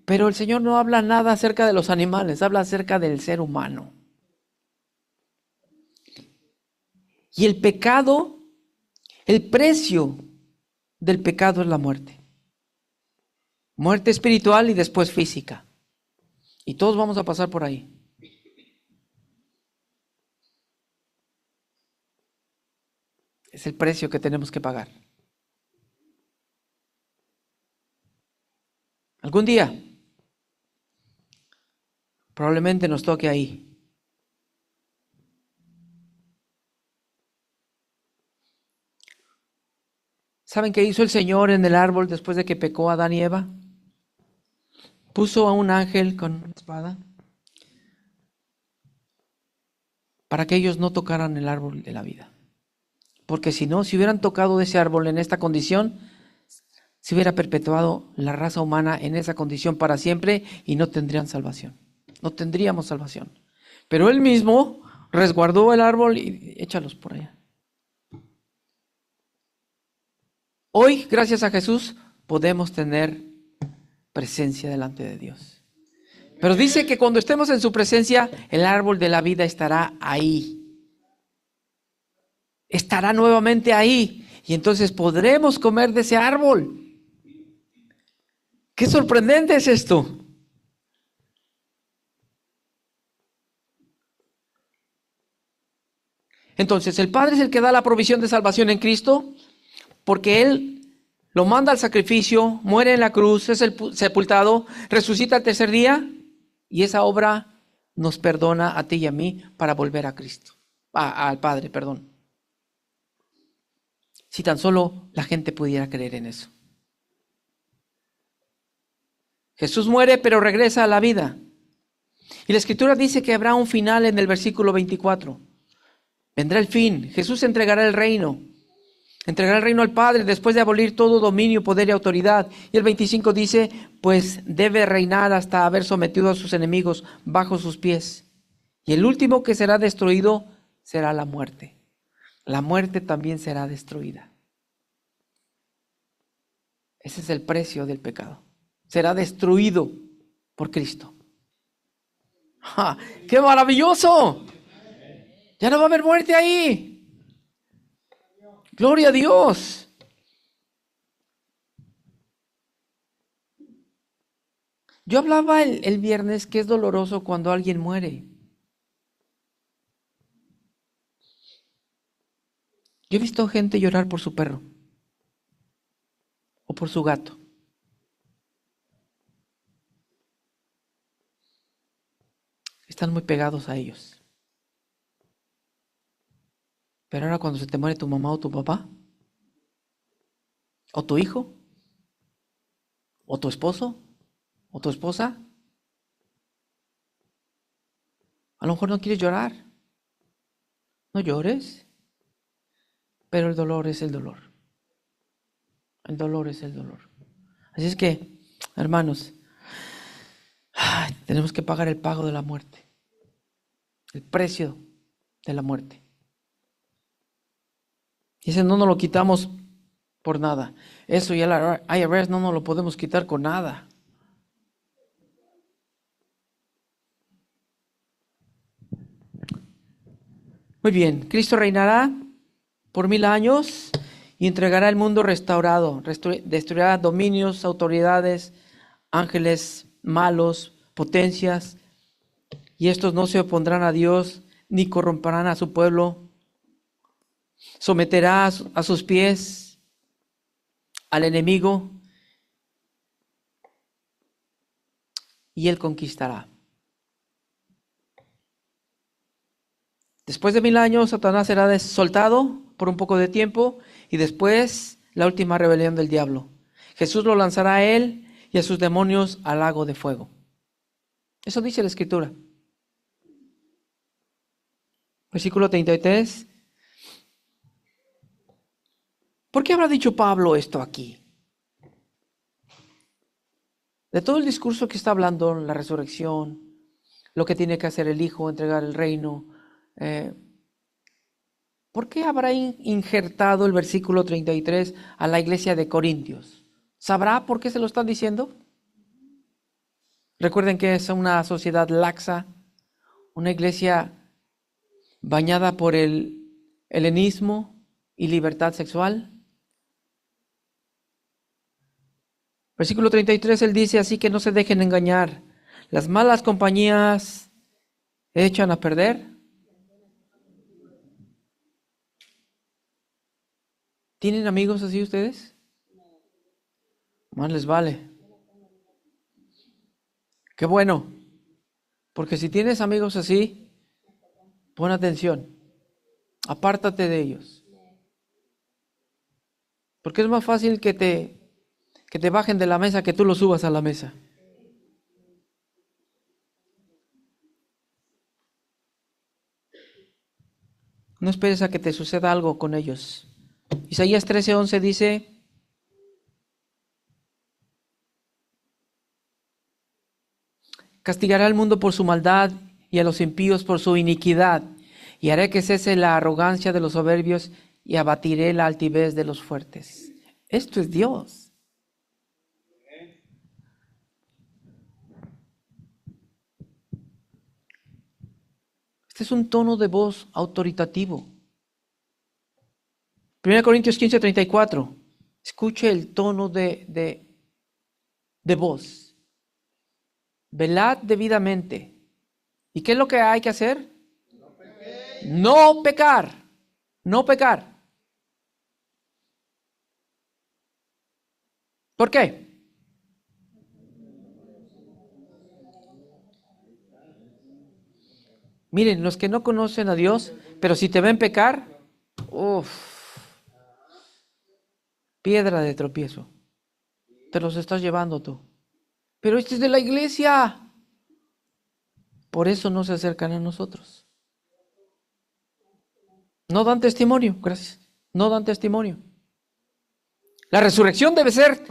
Pero el Señor no habla nada acerca de los animales, habla acerca del ser humano. Y el pecado, el precio del pecado es la muerte. Muerte espiritual y después física. Y todos vamos a pasar por ahí. Es el precio que tenemos que pagar. Algún día, probablemente nos toque ahí. ¿Saben qué hizo el Señor en el árbol después de que pecó Adán y Eva? Puso a un ángel con una espada para que ellos no tocaran el árbol de la vida. Porque si no, si hubieran tocado ese árbol en esta condición, se hubiera perpetuado la raza humana en esa condición para siempre y no tendrían salvación. No tendríamos salvación. Pero Él mismo resguardó el árbol y échalos por allá. Hoy, gracias a Jesús, podemos tener presencia delante de Dios. Pero dice que cuando estemos en su presencia, el árbol de la vida estará ahí. Estará nuevamente ahí. Y entonces podremos comer de ese árbol. Qué sorprendente es esto. Entonces, el Padre es el que da la provisión de salvación en Cristo, porque Él lo manda al sacrificio, muere en la cruz, es sepultado, resucita al tercer día, y esa obra nos perdona a ti y a mí para volver a Cristo, al Padre, perdón. Si tan solo la gente pudiera creer en eso. Jesús muere, pero regresa a la vida. Y la Escritura dice que habrá un final en el versículo 24. Vendrá el fin. Jesús entregará el reino. Entregará el reino al Padre después de abolir todo dominio, poder y autoridad. Y el 25 dice, pues debe reinar hasta haber sometido a sus enemigos bajo sus pies. Y el último que será destruido será la muerte. La muerte también será destruida. Ese es el precio del pecado. Será destruido por Cristo. ¡Ja! ¡Qué maravilloso! Ya no va a haber muerte ahí. Gloria a Dios. Yo hablaba el viernes que es doloroso cuando alguien muere. Yo he visto gente llorar por su perro o por su gato. Están muy pegados a ellos. Pero ahora cuando se te muere tu mamá o tu papá, o tu hijo, o tu esposo, o tu esposa, a lo mejor no quieres llorar. No llores. Pero el dolor es el dolor. El dolor es el dolor. Así es que, hermanos, tenemos que pagar el pago de la muerte. El precio de la muerte. Y ese no nos lo quitamos por nada. Eso ya la IRS no nos lo podemos quitar con nada. Muy bien, Cristo reinará por 1000 años y entregará el mundo restaurado. Destruirá dominios, autoridades, ángeles malos, potencias. Y estos no se opondrán a Dios ni corromperán a su pueblo. Someterá a sus pies al enemigo y él conquistará. Después de 1000 años, Satanás será soltado por un poco de tiempo y después la última rebelión del diablo. Jesús lo lanzará a él y a sus demonios al lago de fuego. Eso dice la Escritura. Versículo 33. ¿Por qué habrá dicho Pablo esto aquí? De todo el discurso que está hablando, la resurrección, lo que tiene que hacer el Hijo, entregar el reino, ¿por qué habrá injertado el versículo 33 a la iglesia de Corintios? ¿Sabrá por qué se lo están diciendo? Recuerden que es una sociedad laxa, una iglesia bañada por el helenismo y libertad sexual. Versículo 33, él dice, así que no se dejen engañar. Las malas compañías echan a perder. ¿Tienen amigos así ustedes? Más les vale. Qué bueno. Porque si tienes amigos así, pon atención. Apártate de ellos. Porque es más fácil que te bajen de la mesa que tú los subas a la mesa. No esperes a que te suceda algo con ellos. Isaías 13:11 dice, castigará al mundo por su maldad y a los impíos por su iniquidad, y haré que cese la arrogancia de los soberbios y abatiré la altivez de los fuertes. Esto es Dios. Este es un tono de voz autoritativo. 1 Corintios 15:34. Escuche el tono de voz. Velad debidamente. ¿Y qué es lo que hay que hacer? No pecar. No pecar. ¿Por qué? Miren, los que no conocen a Dios, pero si te ven pecar, piedra de tropiezo. Te los estás llevando tú. Pero este es de la iglesia. Por eso no se acercan a nosotros. No dan testimonio, gracias. No dan testimonio. La resurrección debe ser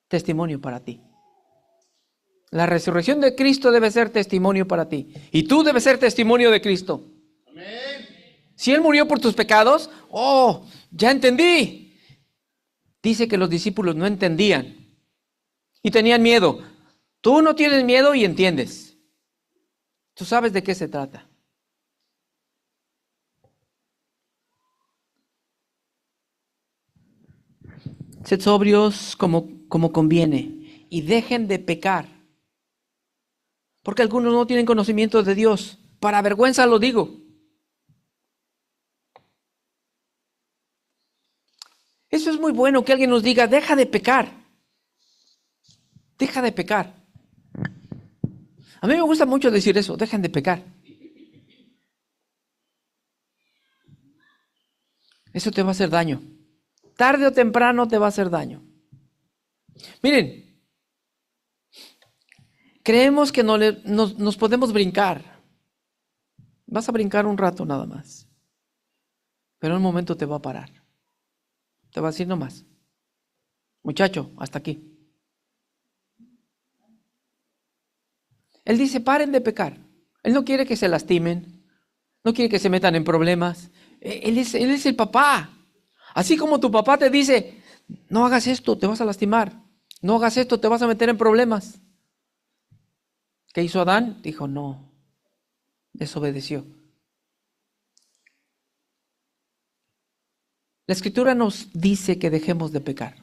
testimonio para ti. La resurrección de Cristo debe ser testimonio para ti. Y tú debes ser testimonio de Cristo. Amén. Si Él murió por tus pecados, ya entendí. Dice que los discípulos no entendían y tenían miedo. Tú no tienes miedo y entiendes. Tú sabes de qué se trata. Sed sobrios como conviene y dejen de pecar. Porque algunos no tienen conocimiento de Dios. Para vergüenza lo digo. Eso es muy bueno que alguien nos diga, deja de pecar. Deja de pecar. A mí me gusta mucho decir eso, dejen de pecar. Eso te va a hacer daño. Tarde o temprano te va a hacer daño. Miren, creemos que nos podemos brincar. Vas a brincar un rato nada más. Pero en un momento te va a parar. Te va a decir no más. Muchacho, hasta aquí. Él dice, paren de pecar. Él no quiere que se lastimen. No quiere que se metan en problemas. Él es el papá. Así como tu papá te dice, no hagas esto, te vas a lastimar. No hagas esto, te vas a meter en problemas. ¿Qué hizo Adán? Dijo, no. Desobedeció. La Escritura nos dice que dejemos de pecar.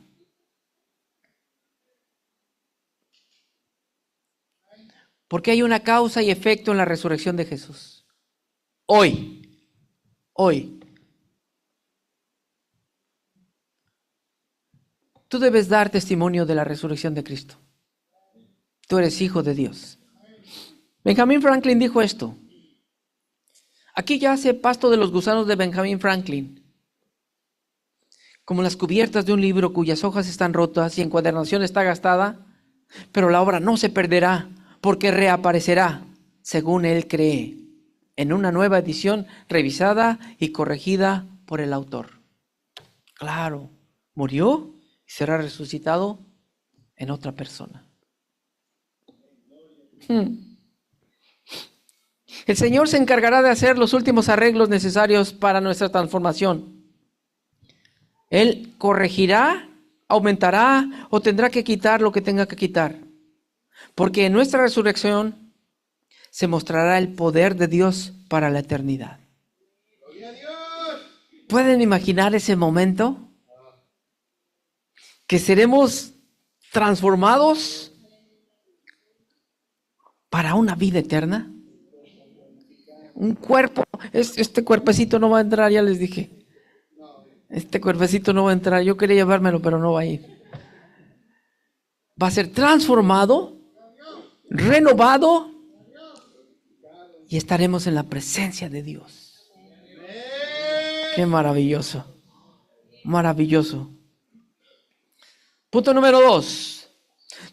Porque hay una causa y efecto en la resurrección de Jesús. Hoy. Tú debes dar testimonio de la resurrección de Cristo. Tú eres hijo de Dios. Benjamin Franklin dijo esto. Aquí yace pasto de los gusanos de Benjamin Franklin, como las cubiertas de un libro cuyas hojas están rotas y encuadernación está gastada, pero la obra no se perderá, porque reaparecerá, según él cree, en una nueva edición revisada y corregida por el autor. Claro, murió y será resucitado en otra persona. El Señor se encargará de hacer los últimos arreglos necesarios para nuestra transformación. Él corregirá, aumentará o tendrá que quitar lo que tenga que quitar. Porque en nuestra resurrección se mostrará el poder de Dios para la eternidad. ¿Pueden imaginar ese momento? Que seremos transformados para una vida eterna. Un cuerpo, este cuerpecito no va a entrar, ya les dije. Este cuerpecito no va a entrar, yo quería llevármelo, pero no va a ir. Va a ser transformado, renovado y estaremos en la presencia de Dios. Qué maravilloso, maravilloso. Punto número 2.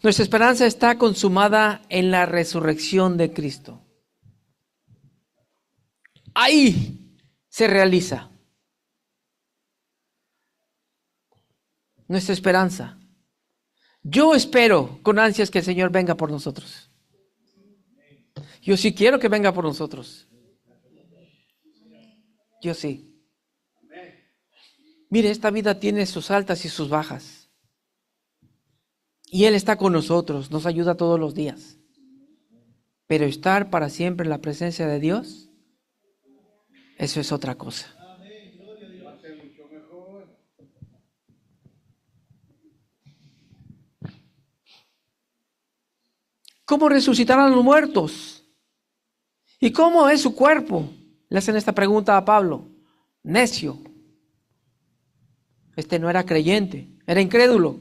Nuestra esperanza está consumada en la resurrección de Cristo. Ahí se realiza nuestra esperanza. Yo espero con ansias que el Señor venga por nosotros. Yo sí quiero que venga por nosotros. Yo sí. Mire, esta vida tiene sus altas y sus bajas. Y Él está con nosotros, nos ayuda todos los días. Pero estar para siempre en la presencia de Dios, eso es otra cosa. ¿Cómo resucitarán los muertos? ¿Y cómo es su cuerpo? Le hacen esta pregunta a Pablo. Necio. Este no era creyente, era incrédulo.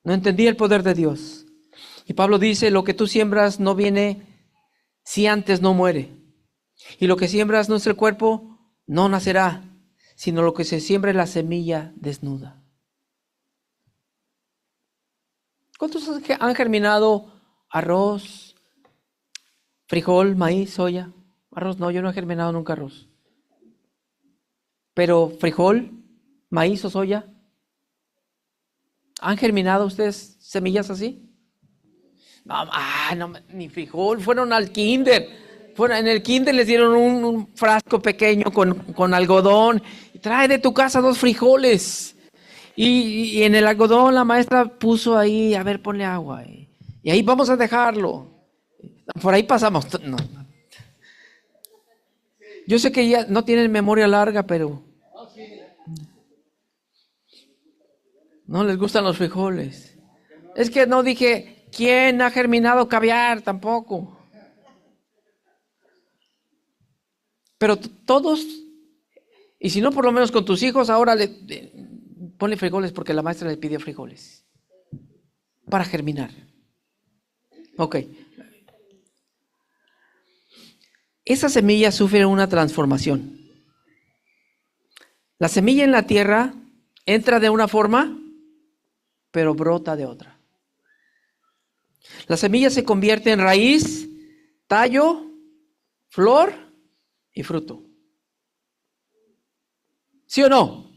No entendía el poder de Dios. Y Pablo dice, lo que tú siembras no viene si antes no muere. Y lo que siembras no es el cuerpo, no nacerá, sino lo que se siembra es la semilla desnuda. ¿Cuántos han germinado arroz, frijol, maíz, soya? Arroz no, yo no he germinado nunca arroz. Pero frijol, maíz o soya, ¿han germinado ustedes semillas así? No, no, ni frijol, fueron al kinder. En el kinder les dieron un frasco pequeño con algodón. Trae de tu casa 2 frijoles. Y en el algodón la maestra puso ahí, a ver, ponle agua. Y ahí vamos a dejarlo. Por ahí pasamos. No. Yo sé que ya no tienen memoria larga, pero no les gustan los frijoles. Es que no dije, ¿quién ha germinado caviar? Tampoco. Pero todos, y si no por lo menos con tus hijos, ahora ponle frijoles porque la maestra le pidió frijoles para germinar. Ok. Esa semilla sufre una transformación. La semilla en la tierra entra de una forma, pero brota de otra. La semilla se convierte en raíz, tallo, flor y fruto. ¿Sí o no?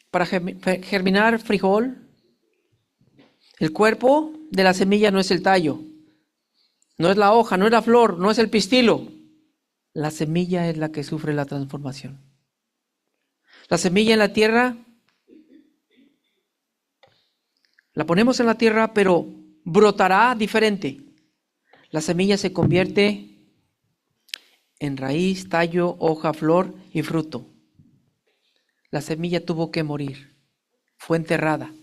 Para germinar frijol, el cuerpo de la semilla no es el tallo, no es la hoja, no es la flor, no es el pistilo. La semilla es la que sufre la transformación. La semilla en la tierra, la ponemos en la tierra, pero brotará diferente. La semilla se convierte en raíz, tallo, hoja, flor y fruto. La semilla tuvo que morir, fue enterrada.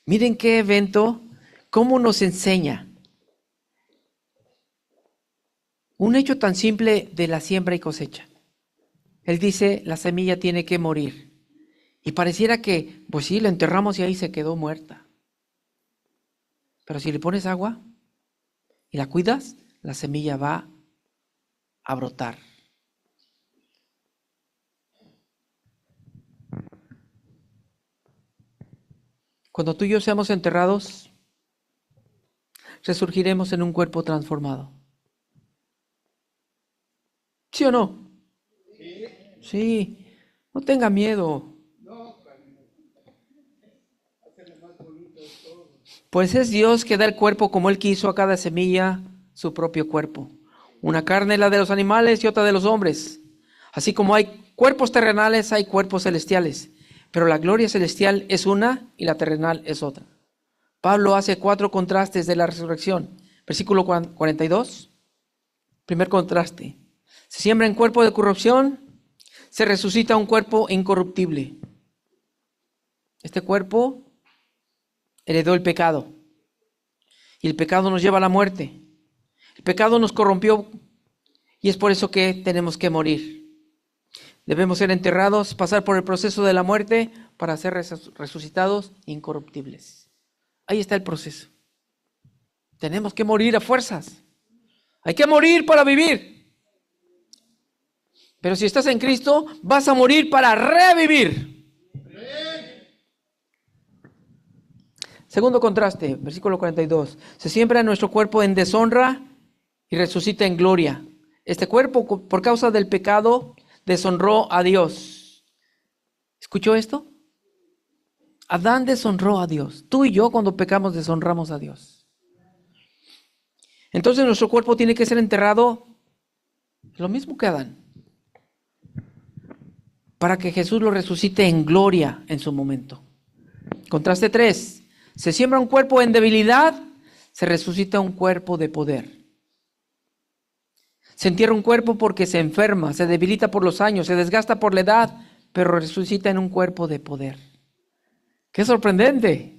Miren qué evento, cómo nos enseña. Un hecho tan simple de la siembra y cosecha. Él dice, la semilla tiene que morir. Y pareciera que, pues sí, la enterramos y ahí se quedó muerta. Pero si le pones agua y la cuidas, la semilla va a brotar. Cuando tú y yo seamos enterrados, resurgiremos en un cuerpo transformado. ¿Sí o no? Sí, no tenga miedo. Pues es Dios que da el cuerpo como Él quiso a cada semilla, su propio cuerpo. Una carne la de los animales y otra de los hombres. Así como hay cuerpos terrenales, hay cuerpos celestiales. Pero la gloria celestial es una y la terrenal es otra. Pablo hace 4 contrastes de la resurrección. Versículo 42. Primer contraste. Se siembra en cuerpo de corrupción, se resucita un cuerpo incorruptible. Este cuerpo heredó el pecado. Y el pecado nos lleva a la muerte. El pecado nos corrompió y es por eso que tenemos que morir. Debemos ser enterrados, pasar por el proceso de la muerte para ser resucitados incorruptibles. Ahí está el proceso. Tenemos que morir a fuerzas. Hay que morir para vivir. Pero si estás en Cristo, vas a morir para revivir. Segundo contraste, versículo 42. Se siembra en nuestro cuerpo en deshonra y resucita en gloria. Este cuerpo, por causa del pecado, deshonró a Dios. ¿Escuchó esto? Adán deshonró a Dios. Tú y yo cuando pecamos deshonramos a Dios. Entonces nuestro cuerpo tiene que ser enterrado lo mismo que Adán. para que Jesús lo resucite en gloria en su momento. Contraste 3. Se siembra un cuerpo en debilidad, se resucita un cuerpo de poder. Se entierra un cuerpo porque se enferma, se debilita por los años, se desgasta por la edad, pero resucita en un cuerpo de poder. ¡Qué sorprendente!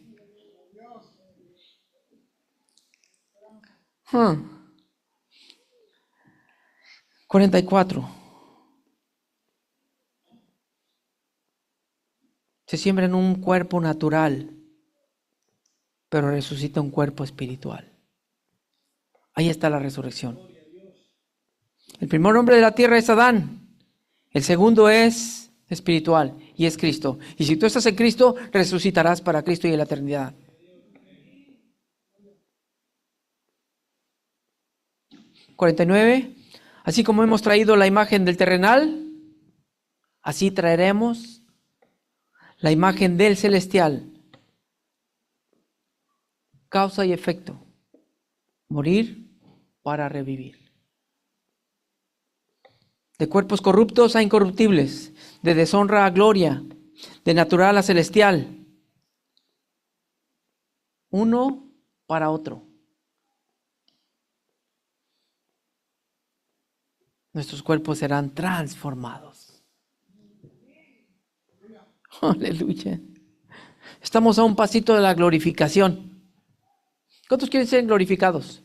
44. Se siembra en un cuerpo natural, pero resucita un cuerpo espiritual. Ahí está la resurrección. El primer hombre de la tierra es Adán. El segundo es espiritual y es Cristo. Y si tú estás en Cristo, resucitarás para Cristo y en la eternidad. 49. Así como hemos traído la imagen del terrenal, así traeremos la imagen del celestial. Causa y efecto. Morir para revivir. De cuerpos corruptos a incorruptibles, de deshonra a gloria, de natural a celestial. Uno para otro. Nuestros cuerpos serán transformados. Aleluya. Estamos a un pasito de la glorificación. ¿Cuántos quieren ser glorificados?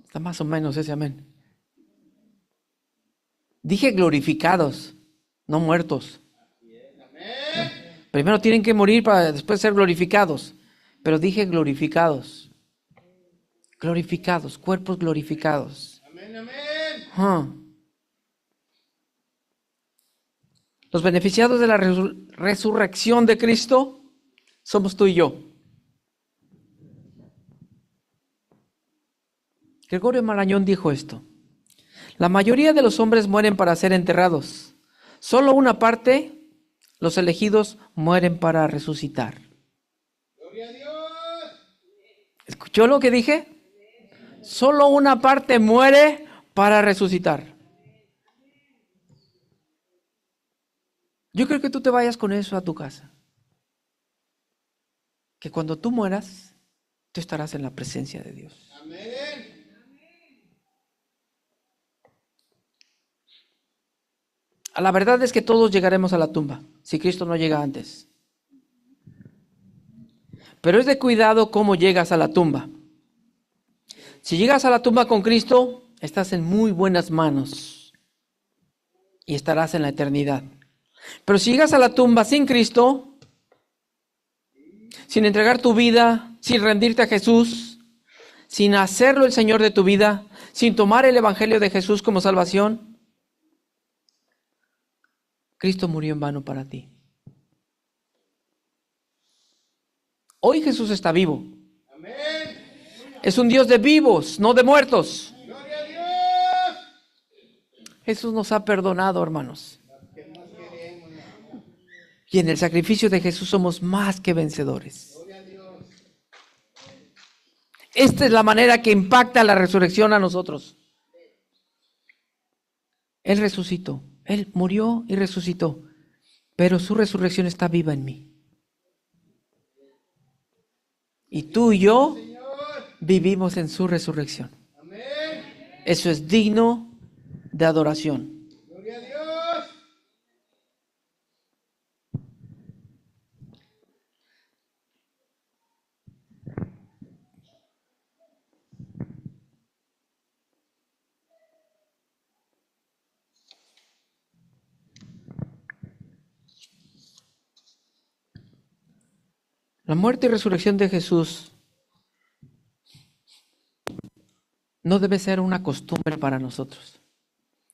Está más o menos ese amén. Dije glorificados, no muertos. Primero tienen que morir para después ser glorificados. Pero dije glorificados. Glorificados, cuerpos glorificados. Los beneficiados de la resurrección de Cristo somos tú y yo. Gregorio Marañón dijo esto: la mayoría de los hombres mueren para ser enterrados. Solo una parte, los elegidos, mueren para resucitar. ¡Gloria a Dios! ¿Escuchó lo que dije? Solo una parte muere para resucitar. Yo creo que tú te vayas con eso a tu casa. Que cuando tú mueras, tú estarás en la presencia de Dios. Amén. La verdad es que todos llegaremos a la tumba, si Cristo no llega antes. Pero es de cuidado cómo llegas a la tumba. Si llegas a la tumba con Cristo, estás en muy buenas manos y estarás en la eternidad. Pero si llegas a la tumba sin Cristo, sin entregar tu vida, sin rendirte a Jesús, sin hacerlo el Señor de tu vida, sin tomar el Evangelio de Jesús como salvación, Cristo murió en vano para ti. Hoy Jesús está vivo. Amén. Es un Dios de vivos, no de muertos. ¡Gloria a Dios! Jesús nos ha perdonado, hermanos. Y en el sacrificio de Jesús somos más que vencedores. Esta es la manera que impacta la resurrección a nosotros. Él resucitó. Él murió y resucitó, pero su resurrección está viva en mí. Y tú y yo vivimos en su resurrección. Eso es digno de adoración. ¡Gloria a Dios! La muerte y resurrección de Jesús no debe ser una costumbre para nosotros.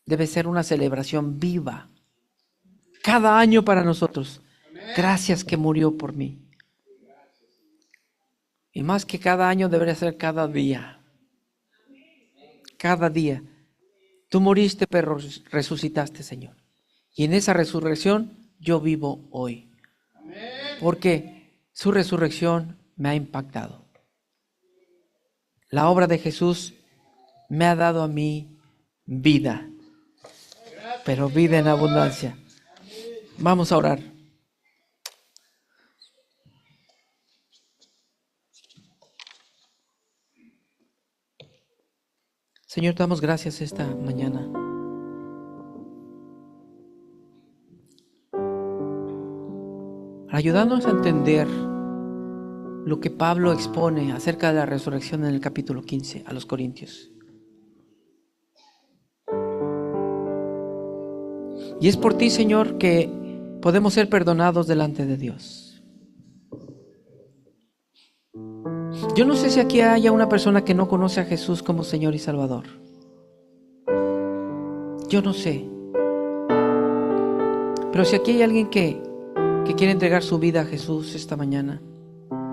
Debe ser una celebración viva. Cada año para nosotros. Gracias que murió por mí. Y más que cada año debería ser cada día. Cada día. Tú moriste, pero resucitaste, Señor. Y en esa resurrección yo vivo hoy. Porque su resurrección me ha impactado. La obra de Jesús me ha dado a mí vida. pero vida en abundancia. Vamos a orar. Señor, te damos gracias esta mañana. Ayudándonos a entender lo que Pablo expone acerca de la resurrección en el capítulo 15 a los Corintios. Y es por ti, Señor, que podemos ser perdonados delante de Dios. Yo no sé si aquí haya una persona que no conoce a Jesús como Señor y Salvador. Yo no sé. Pero si aquí hay alguien que quiere entregar su vida a Jesús esta mañana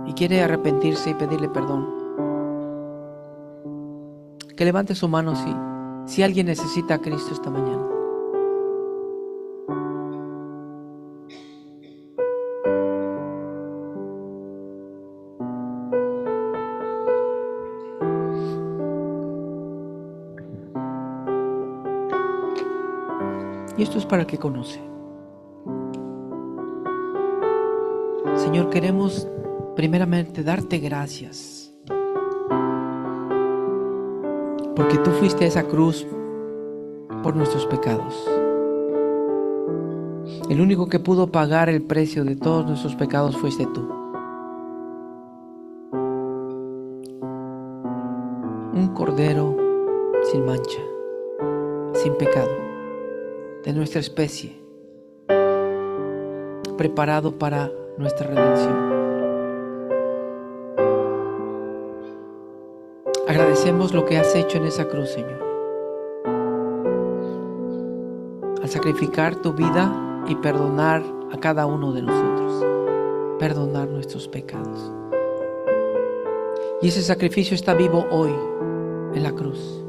y quiere arrepentirse y pedirle perdón, que levante su mano si alguien necesita a Cristo esta mañana. Y esto es para el que conoce. Señor, queremos primeramente darte gracias porque tú fuiste a esa cruz por nuestros pecados. El único que pudo pagar el precio de todos nuestros pecados fuiste tú. Un cordero sin mancha, sin pecado, de nuestra especie, preparado para nuestra redención. Agradecemos lo que has hecho en esa cruz, Señor, al sacrificar tu vida y perdonar a cada uno de nosotros, perdonar nuestros pecados. Y ese sacrificio está vivo hoy en la cruz.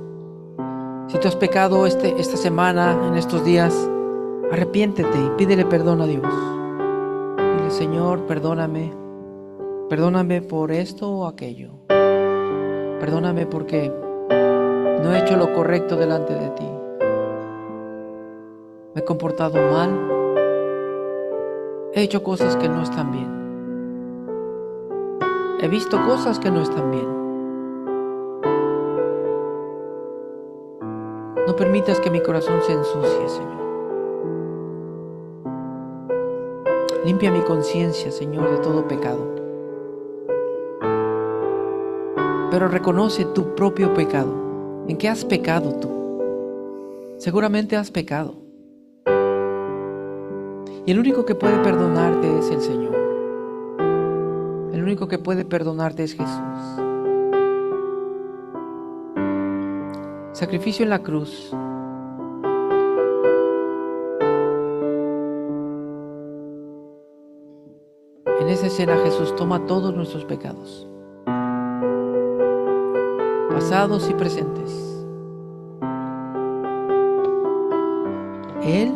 Si tú has pecado esta semana, en estos días, arrepiéntete y pídele perdón a Dios. Dile: Señor, perdóname por esto o aquello. Perdóname porque no he hecho lo correcto delante de ti. Me he comportado mal. He hecho cosas que no están bien. He visto cosas que no están bien. No permitas que mi corazón se ensucie, Señor. Limpia mi conciencia, Señor, de todo pecado. Pero reconoce tu propio pecado. ¿En qué has pecado tú? Seguramente has pecado. Y el único que puede perdonarte es el Señor. El único que puede perdonarte es Jesús. Sacrificio en la cruz. En esa escena Jesús toma todos nuestros pecados, pasados y presentes. Él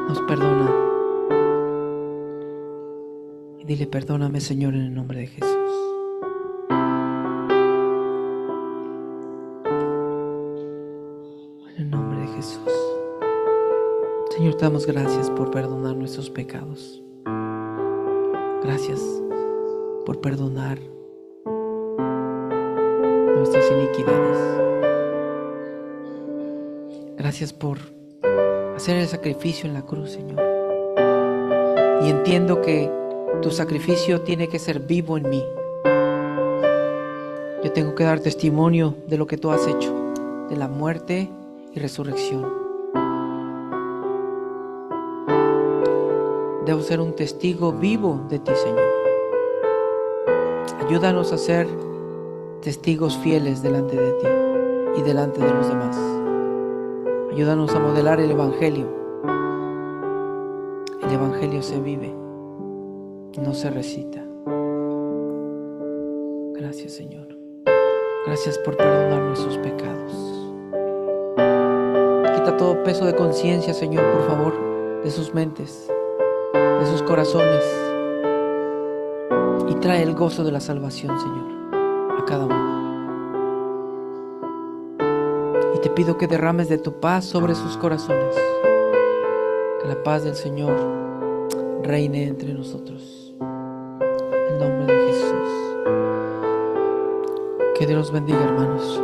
nos perdona. Y dile: perdóname, Señor, en el nombre de Jesús. En el nombre de Jesús. Señor, te damos gracias por perdonar nuestros pecados. Gracias por perdonar nuestras iniquidades. Gracias por hacer el sacrificio en la cruz, Señor. Y entiendo que tu sacrificio tiene que ser vivo en mí. Yo tengo que dar testimonio de lo que tú has hecho, de la muerte y resurrección. Debo ser un testigo vivo de ti, Señor. Ayúdanos a ser testigos fieles delante de ti y delante de los demás. Ayúdanos a modelar el Evangelio. El Evangelio se vive, no se recita. Gracias, Señor. Gracias por perdonar nuestros pecados. Quita todo peso de conciencia, Señor, por favor, de sus mentes, de sus corazones, y trae el gozo de la salvación, Señor, a cada uno. Y te pido que derrames de tu paz sobre sus corazones. Que la paz del Señor reine entre nosotros. En nombre de Jesús. Que Dios los bendiga, hermanos.